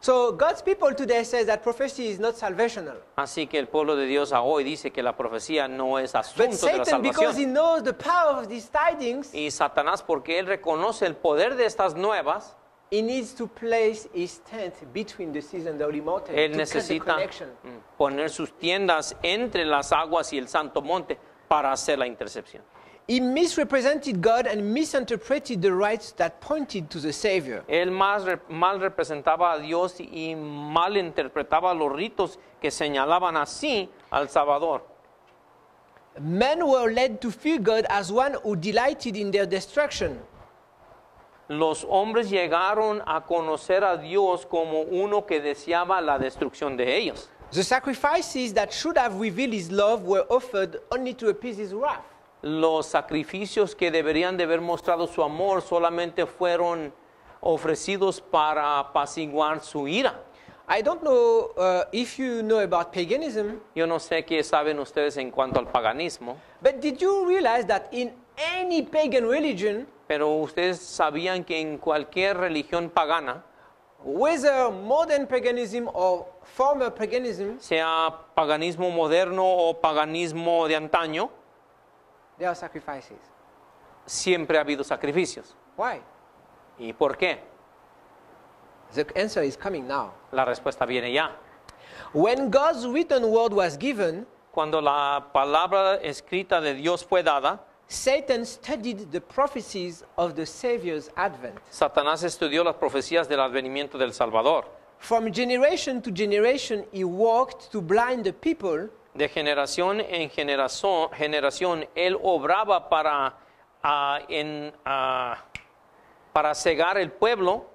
So God's people today says that prophecy is not salvational. Así que el pueblo de Dios a hoy dice que la profecía no es But asunto de la Satan, because he salvación. knows the power of these tidings, Y Satanás, porque él reconoce el poder de estas nuevas, he needs to place his tent between the seas and the holy mountain él to cut the necesita connection. poner sus tiendas entre las aguas y el santo monte para hacer la intercepción. He misrepresented God and misinterpreted the rites that pointed to the Savior. Él mal representaba a Dios y mal interpretaba los ritos que señalaban así al Salvador. Men were led to fear God as one who delighted in their destruction. Los hombres llegaron a conocer a Dios como uno que deseaba la destrucción de ellos. The sacrifices that should have revealed his love were offered only to appease his wrath. Los sacrificios que deberían de haber mostrado su amor solamente fueron ofrecidos para apaciguar su ira. I don't know if you know about paganism, Yo no sé qué saben ustedes en cuanto al paganismo, but did you realize that in any pagan religion, pero ustedes sabían que en cualquier religión pagana, whether modern paganism or former paganism, sea paganismo moderno o paganismo de antaño, there are sacrifices? siempre ha habido sacrificios. Why? ¿Y por qué? The answer is coming now. La respuesta viene ya. When God's written word was given, Cuando la palabra escrita de Dios fue dada, Satan studied the prophecies of the Savior's advent. Satanás estudió las profecías del advenimiento del Salvador. From generation to generation, he worked to blind the people De generación en generación, él obraba para cegar el pueblo,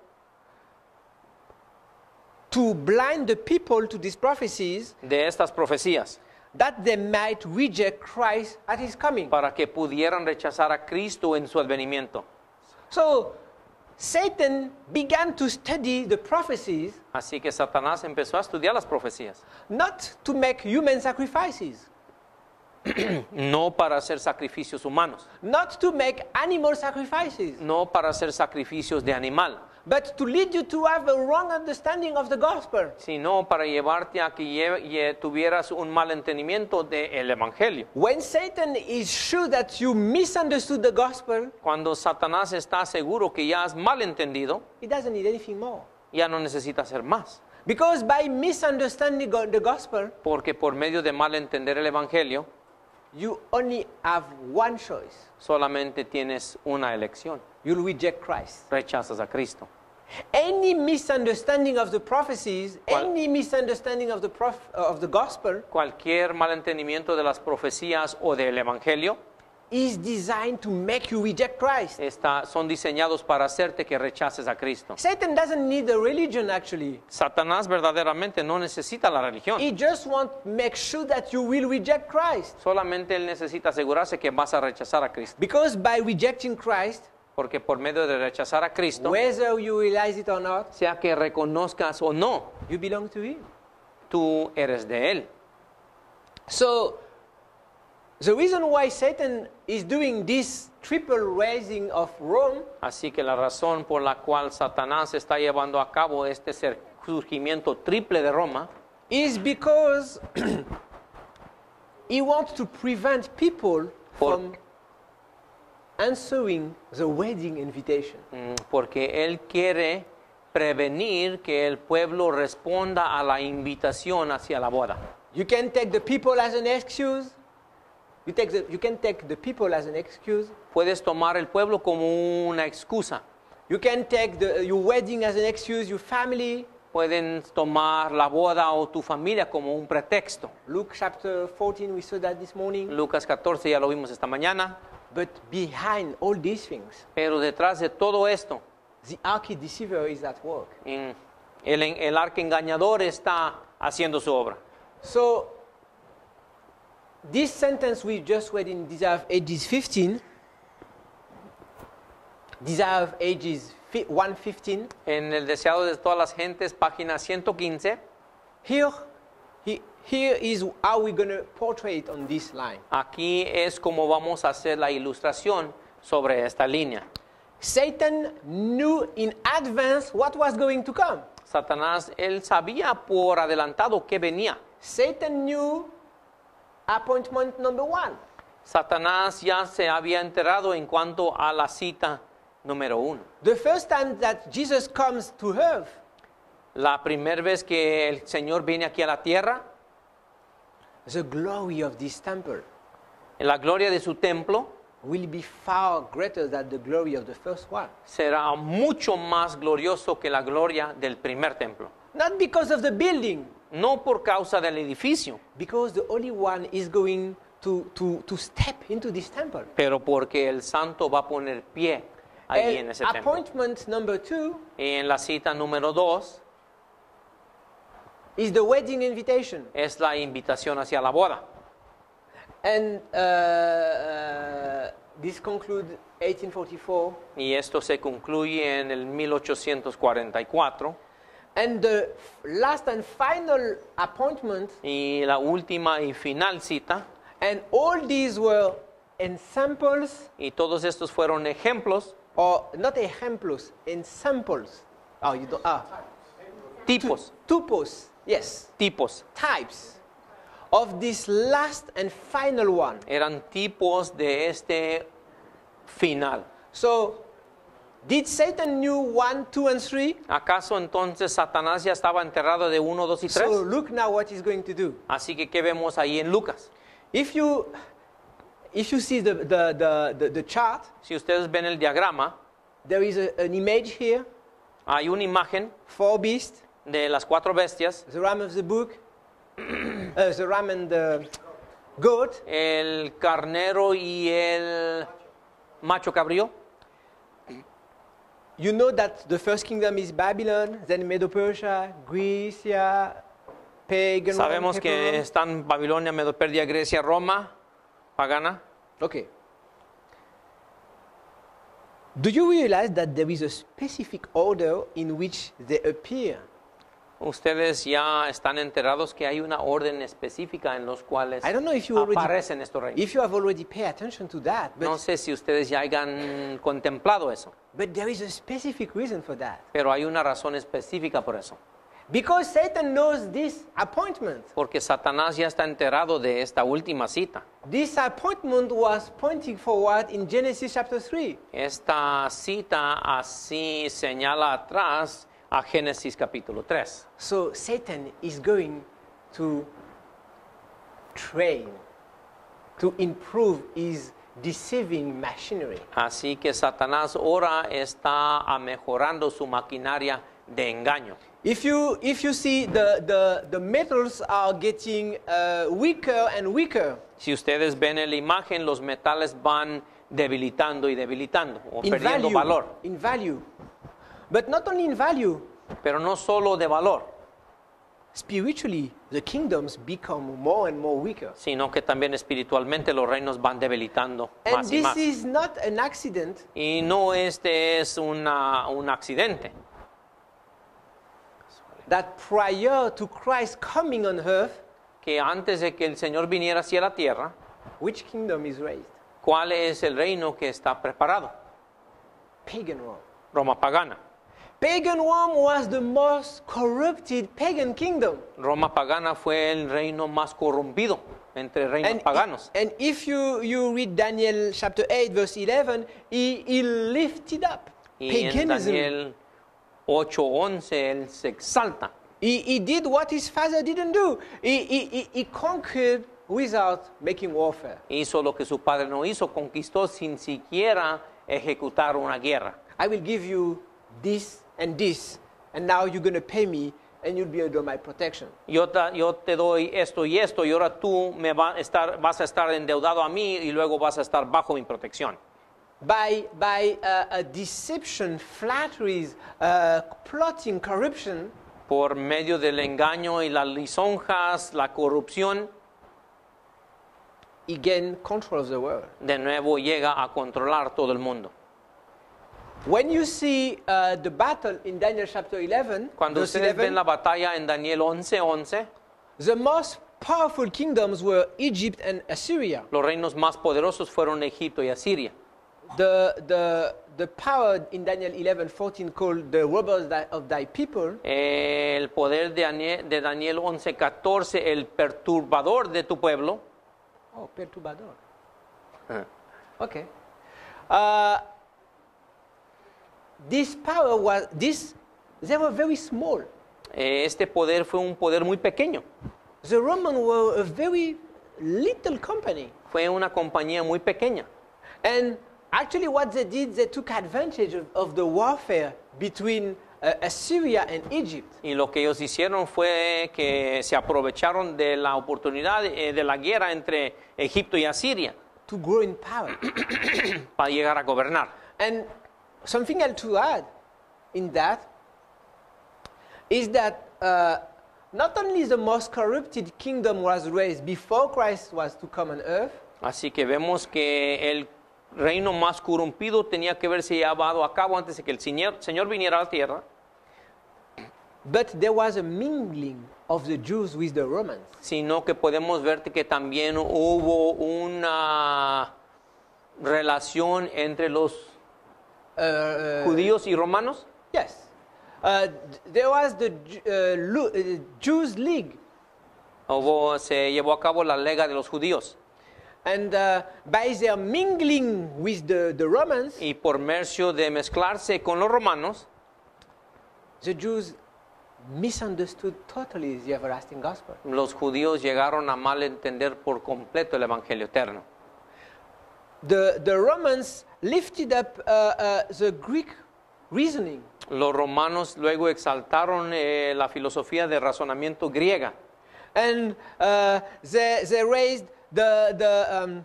to blind the people to these prophecies de estas profecías, that they might reject Christ at his coming. para que pudieran rechazar a Cristo en su advenimiento. So Satan began to study the prophecies Así que Satanás empezó a estudiar las profecías, not to make human sacrifices, no para hacer sacrificios humanos, not to make animal sacrifices, no para hacer sacrificios de animal, but to lead you to have a wrong understanding of the gospel. sino para llevarte a que tuvieras un mal entendimiento del Evangelio. When Satan is sure that you misunderstood the gospel, Cuando Satanás está seguro que ya has mal entendido, he doesn't need anything more. ya no necesita hacer más. Because by misunderstanding the gospel, Porque por medio de mal entender el Evangelio, you only have one choice. solamente tienes una elección. You'll reject Christ. Rechazas a Cristo. Any misunderstanding of the prophecies, ¿Cuál? any misunderstanding of the gospel Cualquier mal entendimiento de las profecías o del Evangelio is designed to make you reject Christ. son diseñados para hacerte que rechaces a Cristo. Satan doesn't need a religion actually. Satanás verdaderamente no necesita la religión. He just wants to make sure that you will reject Christ. Solamente él necesita asegurarse que vas a rechazar a Cristo. Because by rejecting Christ, Porque por medio de rechazar a Cristo, whether you realize it or not, sea que reconozcas o no, you belong to him. tú eres de él. So, the reason why Satan is doing this triple raising of Rome Así que la razón por la cual Satanás está llevando a cabo este surgimiento triple de Roma is because he wants to prevent people from answering the wedding invitation. Porque Él quiere prevenir que el pueblo responda a la invitación hacia la boda. You can take the people as an excuse. You can take the people as an excuse. Puedes tomar el pueblo como una excusa. You can take your wedding as an excuse, your family. Pueden tomar la boda o tu familia como un pretexto. Luke chapter 14, we saw that this morning. Lucas 14 ya lo vimos esta mañana. But behind all these things, Pero detrás de todo esto, the arch-deceiver is at work. el arcaengañador está haciendo su obra. So, this sentence we just read in Desire of Ages 15, Desire of Ages 115, En el deseado de todas las gentes, página 115, here is how we're going to portray it on this line. aquí es como vamos a hacer la ilustración sobre esta línea. Satan knew in advance what was going to come. Satanás, él sabía por adelantado que venía. Satan knew appointment number 1. Satanás ya se había enterado en cuanto a la cita número 1. The first time that Jesus comes to earth, La primera vez que el Señor viene aquí a la tierra, the glory of this temple en la gloria de su templo will be far greater than the glory of the first one. será mucho más glorioso que la gloria del primer templo. Not because of the building, No por causa del edificio, because the Holy One is going to step into this temple. pero porque el santo va a poner pie ahí en ese templo. Appointment number 2 Y en la cita número 2 is the wedding invitation. es la invitación hacia la boda. And this concludes 1844. Y esto se concluye en el 1844. And the last and final appointment, Y la última y final cita, and all these were ensamples, y todos estos fueron ejemplos, or not ejemplos, ensamples. Oh, you don't, tipos, tupos, yes, tipos. types of this last and final one. Eran tipos de este final. So, did Satan knew 1, 2, and 3? ¿Acaso entonces Satanás ya estaba enterrado de 1, 2 y 3? So look now what he's going to do. Así que, ¿qué vemos ahí en Lucas? If you see the chart, Si ustedes ven el diagrama, there is an image here, hay una imagen 4 beasts, de las 4 bestias, the ram of the book, the ram and the goat, el carnero y el macho cabrío. You know that the first kingdom is Babylon, then Medo-Persia, Greece, pagan. Sabemos Rome, que Hebron. están Babilonia, Medo-Persia, Grecia, Roma, pagana. Okay. Do you realize that there is a specific order in which they appear? Ustedes ya están enterados que hay una orden específica en los cuales I don't know if you already, aparecen estos reinos. if you have already paid attention to that, No sé si ustedes ya hayan contemplado eso, but there is a specific reason for that. pero hay una razón específica por eso. Because Satan knows this appointment. Porque Satanás ya está enterado de esta última cita. This appointment was pointing forward in Genesis chapter 3. Esta cita así señala atrás a Génesis capítulo 3. So Satan is going to train, to improve his deceiving machinery. Así que Satanás ahora está mejorando su maquinaria de engaño. If you see the metals are getting weaker and weaker. Si ustedes ven en la imagen, los metales van debilitando y debilitando, o In perdiendo value, valor. in value. But not only in value, Pero no solo de valor, spiritually, the kingdoms become more and more weaker. sino que también espiritualmente los reinos van debilitando And más y this más. is not an accident. Y no este es un accidente. That prior to Christ coming on earth, Que antes de que el Señor viniera hacia la tierra, which kingdom is raised? ¿cuál es el reino que está preparado? Pagan Rome. Roma pagana. Pagan Rome was the most corrupted pagan kingdom. Roma pagana fue el reino más corrompido. entre reinos paganos. And if you read Daniel chapter 8, verse 11, he lifted up Y en paganism. Daniel 8:11 él se exalta. He did what his father didn't do. He conquered without making warfare. Hizo lo que su padre no hizo, conquistó sin siquiera ejecutar una guerra. I will give you this, and now you're going to pay me, and you'll be under my protection. Yo te doy esto y esto, y ahora tú vas a estar endeudado a mí, y luego vas a estar bajo mi protección. By deception, flatteries, plotting, corruption, Por medio del engaño y las lisonjas, la corrupción, he gained control of the world. de nuevo llega a controlar todo el mundo. When you see the battle in Daniel chapter 11, Cuando verse ustedes 11, ven la batalla en Daniel 11:11, the most powerful kingdoms were Egypt and Assyria. los reinos más poderosos fueron Egipto y Asiria. The power in Daniel 11:14 called the robbers of thy people El poder de Daniel 11:14, el perturbador de tu pueblo. Oh, perturbador. Ah. Okay. This power they were very small. Este poder fue un poder muy pequeño. The Romans were a very little company. Fue una compañía muy pequeña. And actually what they did, they took advantage of the warfare between Assyria and Egypt. Y lo que ellos hicieron fue que se aprovecharon de la oportunidad de la guerra entre Egipto y Asiria To grow in power. para llegar a gobernar. And something else to add in that is that not only the most corrupted kingdom was raised before Christ was to come on earth, Así que vemos que el reino más corrompido tenía que haberse llevado a cabo antes de que el Señor viniera a la tierra, but there was a mingling of the Jews with the Romans. sino que podemos ver que también hubo una relación entre los judíos y romanos. Yes. There was the Jews League. Se llevó a cabo la Lega de los Judíos. And by their mingling with the Romans, Y por medio de mezclarse con los romanos, the Jews misunderstood totally the everlasting gospel. los judíos llegaron a malentender por completo el Evangelio eterno. The Romans lifted up the Greek reasoning. Los romanos luego exaltaron la filosofía de razonamiento griega. And they raised the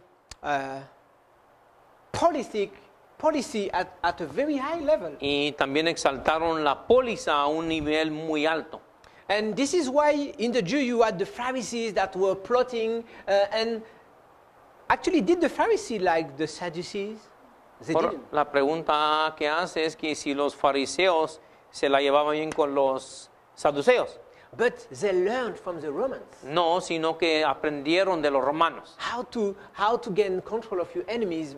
policy at a very high level. Y también exaltaron la póliza a un nivel muy alto. And this is why in the Jew you had the Pharisees that were plotting and actually did the Pharisees like the Sadducees? They didn't. La pregunta que hace es que si los fariseos se la llevaban bien con los saduceos. But they learned from the Romans No, sino que aprendieron de los romanos. how to gain control of your enemies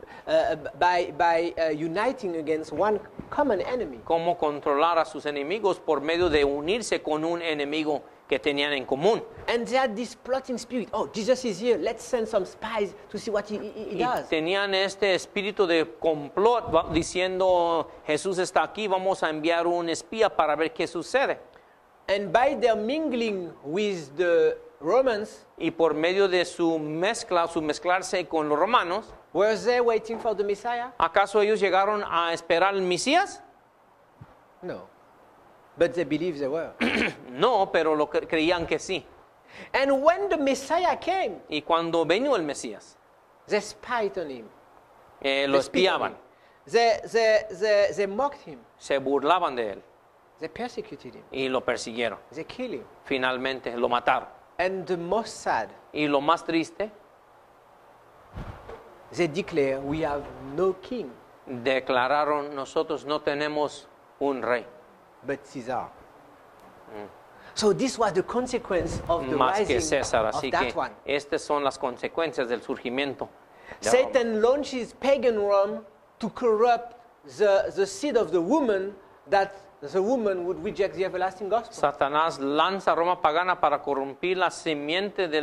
by uniting against one common enemy. Cómo controlar a sus enemigos por medio de unirse con un enemigo que tenían en común. And they had this plotting spirit. Oh, Jesus is here. Let's send some spies to see what he Y does. tenían este espíritu de complot diciendo, Jesús está aquí, vamos a enviar un espía para ver qué sucede. And by their mingling with the Romans, Y por medio de su mezclarse con los romanos, were they waiting for the Messiah? ¿acaso ellos llegaron a esperar al Mesías? No. But they believed they were. No, pero creían que sí. And when the Messiah came, Y cuando vino el Mesías, they spied on him. lo They spit on espiaban, him. They mocked him. se burlaban de él They persecuted him. y lo persiguieron. They killed him. Finalmente lo mataron. And the most sad, Y lo más triste, they declare we have no king declararon, nosotros no tenemos un rey, but Caesar. So this was the consequence of the más que rising César. of Así that que one. estas son las consecuencias del surgimiento de Roma. Satan launches pagan Rome to corrupt the seed of the woman that the woman would reject the everlasting gospel. Satanás lanza a Roma pagana para corrompir la simiente de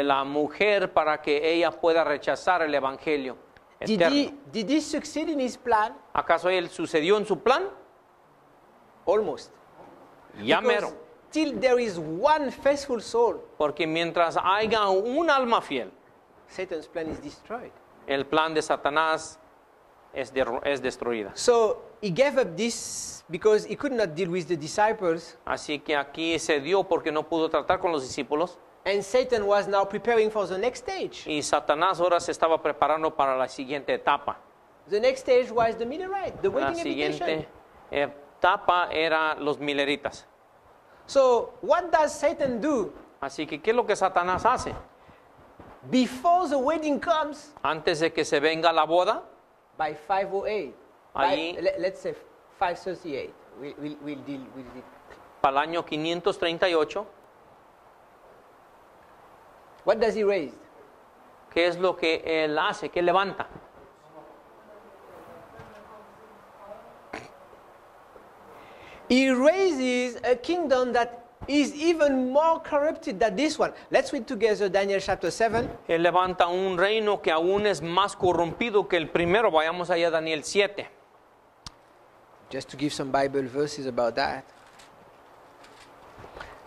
la mujer para que ella pueda rechazar el evangelio eterno. Did he succeed in his plan? ¿Acaso él sucedió en su plan? Almost. Ya Because mero. till there is one faithful soul, Porque mientras haya un alma fiel, Satan's plan is destroyed. el plan de Satanás es destruida. So he gave up this because he could not deal with the disciples, Así que aquí se dio porque no pudo tratar con los discípulos. and Satan was now preparing for the next stage. Y Satanás ahora se estaba preparando para la siguiente etapa. The next stage was the Millerite, the La wedding siguiente invitation. etapa era los mileritas. So what does Satan do? Así que, ¿qué es lo que Satanás hace? Before the wedding comes, Antes de que se venga la boda, by 508, Allí- let's say 538, we'll deal with it. para el año 538, What does he raise? ¿qué es lo que él hace? ¿Qué levanta? He raises a kingdom that is even more corrupted than this one. Let's read together Daniel chapter 7. Él levanta un reino que aún es más corrompido que el primero. Vayamos allá a Daniel 7. Just to give some Bible verses about that.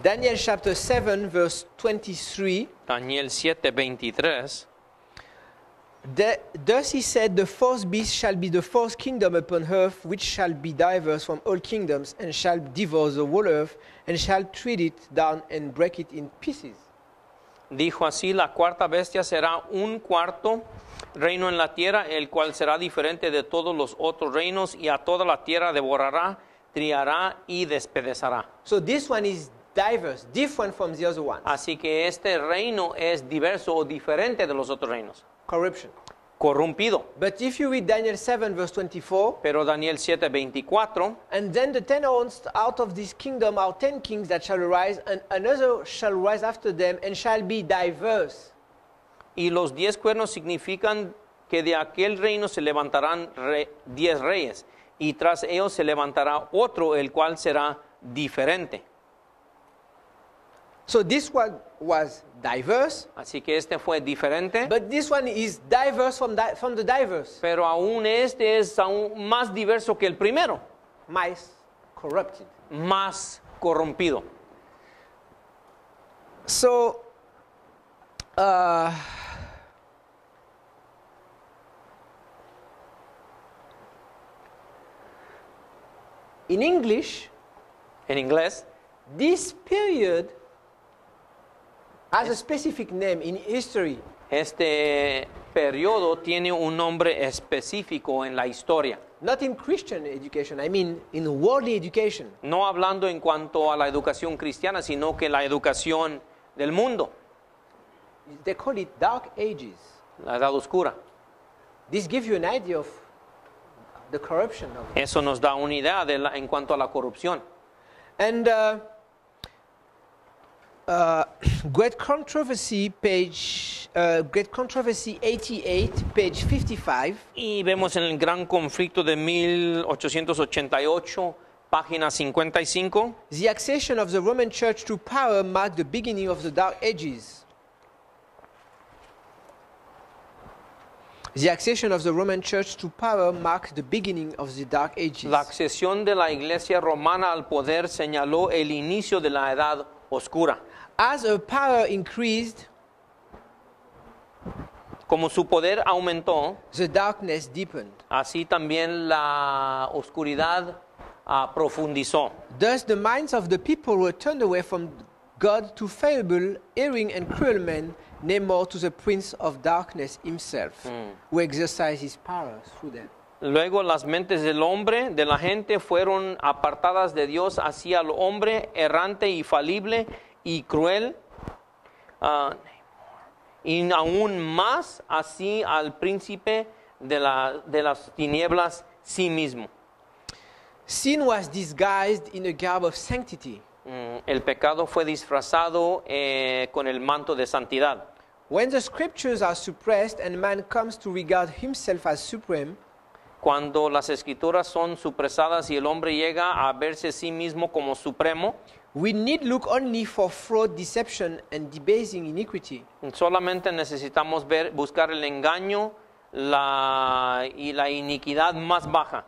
Daniel chapter 7, verse 23. Daniel 7, 23. Thus he said, the fourth beast shall be the fourth kingdom upon earth, which shall be diverse from all kingdoms, and shall devour the whole earth, and shall tread it down and break it in pieces. Dijo así, la cuarta bestia será un cuarto reino en la tierra, el cual será diferente de todos los otros reinos, y a toda la tierra devorará, triará y despedazará. So this one is diverse, different from the other ones. Así que este reino es diverso o diferente de los otros reinos. Corruption. Corrompido. But if you read Daniel 7, verse 24, Pero Daniel 7, 24, and then the 10 horns out of this kingdom are 10 kings that shall arise, and another shall rise after them, and shall be diverse. y los 10 cuernos significan que de aquel reino se levantarán 10 reyes, y tras ellos se levantará otro, el cual será diferente. So this one was diverse, Así que este fue diferente, but this one is diverse from the diverse, pero aún este es aún más diverso que el primero, mice corrupted. más corrompido. So, in English, En inglés, this period has a specific name in history. este periodo tiene un nombre específico en la historia. Not in Christian education, I mean in worldly education. No hablando en cuanto a la educación cristiana, sino que la educación del mundo, They call it Dark Ages. la edad oscura. This gives you an idea of the corruption of it. Eso nos da una idea en cuanto a la corrupción. And Great Controversy, Great Controversy 88, page 55. Y vemos en el gran conflicto de 1888, página 55, The accession of the Roman Church to power marked the beginning of the Dark Ages. The accession of the Roman Church to power marked the beginning of the Dark Ages. la accesión de la iglesia romana al poder señaló el inicio de la edad oscura. As her power increased, Como su poder aumentó, the darkness deepened. así también la oscuridad profundizó. Thus the minds of the people were turned away from God to fallible, erring, and cruel men, nay more to the prince of darkness himself, who exercised his power through them. Luego las mentes del hombre, de la gente, fueron apartadas de Dios hacia el hombre errante y falible y cruel, y aún más así al príncipe de las tinieblas sí mismo. Sin was disguised in a garb of sanctity. El pecado fue disfrazado con el manto de santidad. When the scriptures are suppressed and man comes to regard himself as supreme, Cuando las escrituras son supresadas y el hombre llega a verse a sí mismo como supremo, we need look only for fraud, deception, and debasing iniquity. solamente necesitamos buscar el engaño y la iniquidad más baja.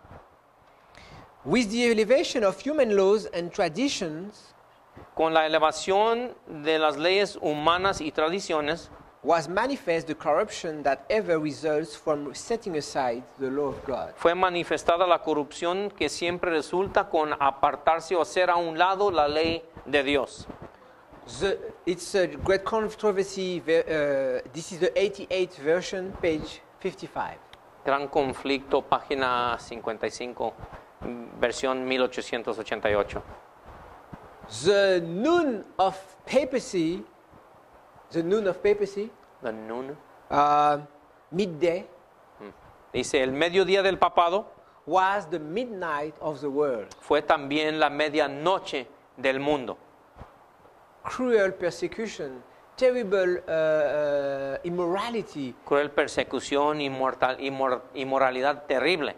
With the elevation of human laws and traditions, Con la elevación de las leyes humanas y tradiciones, was manifest the corruption that ever results from setting aside the law of God. fue manifestada la corrupción que siempre resulta con apartarse o hacer a un lado la ley de Dios. It's a great controversy. This is the 88th version, page 55. Gran conflicto, página 55, versión 1888. The noon of papacy, The noon, midday, dice, el mediodía del papado was the midnight of the world. fue también la medianoche del mundo. Cruel persecution, terrible immorality, Cruel persecución, inmoralidad terrible.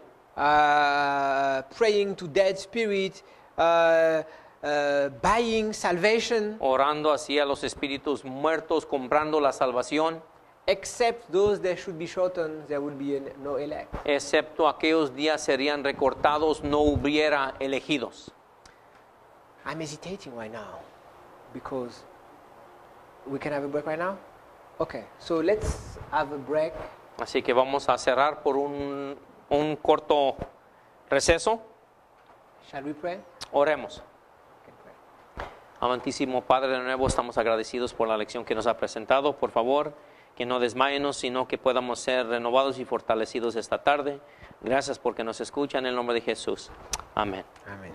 praying to dead spirit, buying salvation, Orando así a los espíritus muertos, comprando la salvación, except those that should be shortened, there will be no elect. excepto aquellos días serían recortados, no hubiera elegidos. I'm hesitating right now because we can have a break right now? Okay, so let's have a break. Así que vamos a cerrar por un corto receso. Shall we pray? Oremos. Okay, pray. Amantísimo Padre, de nuevo estamos agradecidos por la lección que nos ha presentado. Por favor, que no desmayenos, sino que podamos ser renovados y fortalecidos esta tarde. Gracias porque nos escuchan en el nombre de Jesús. Amén. Amen.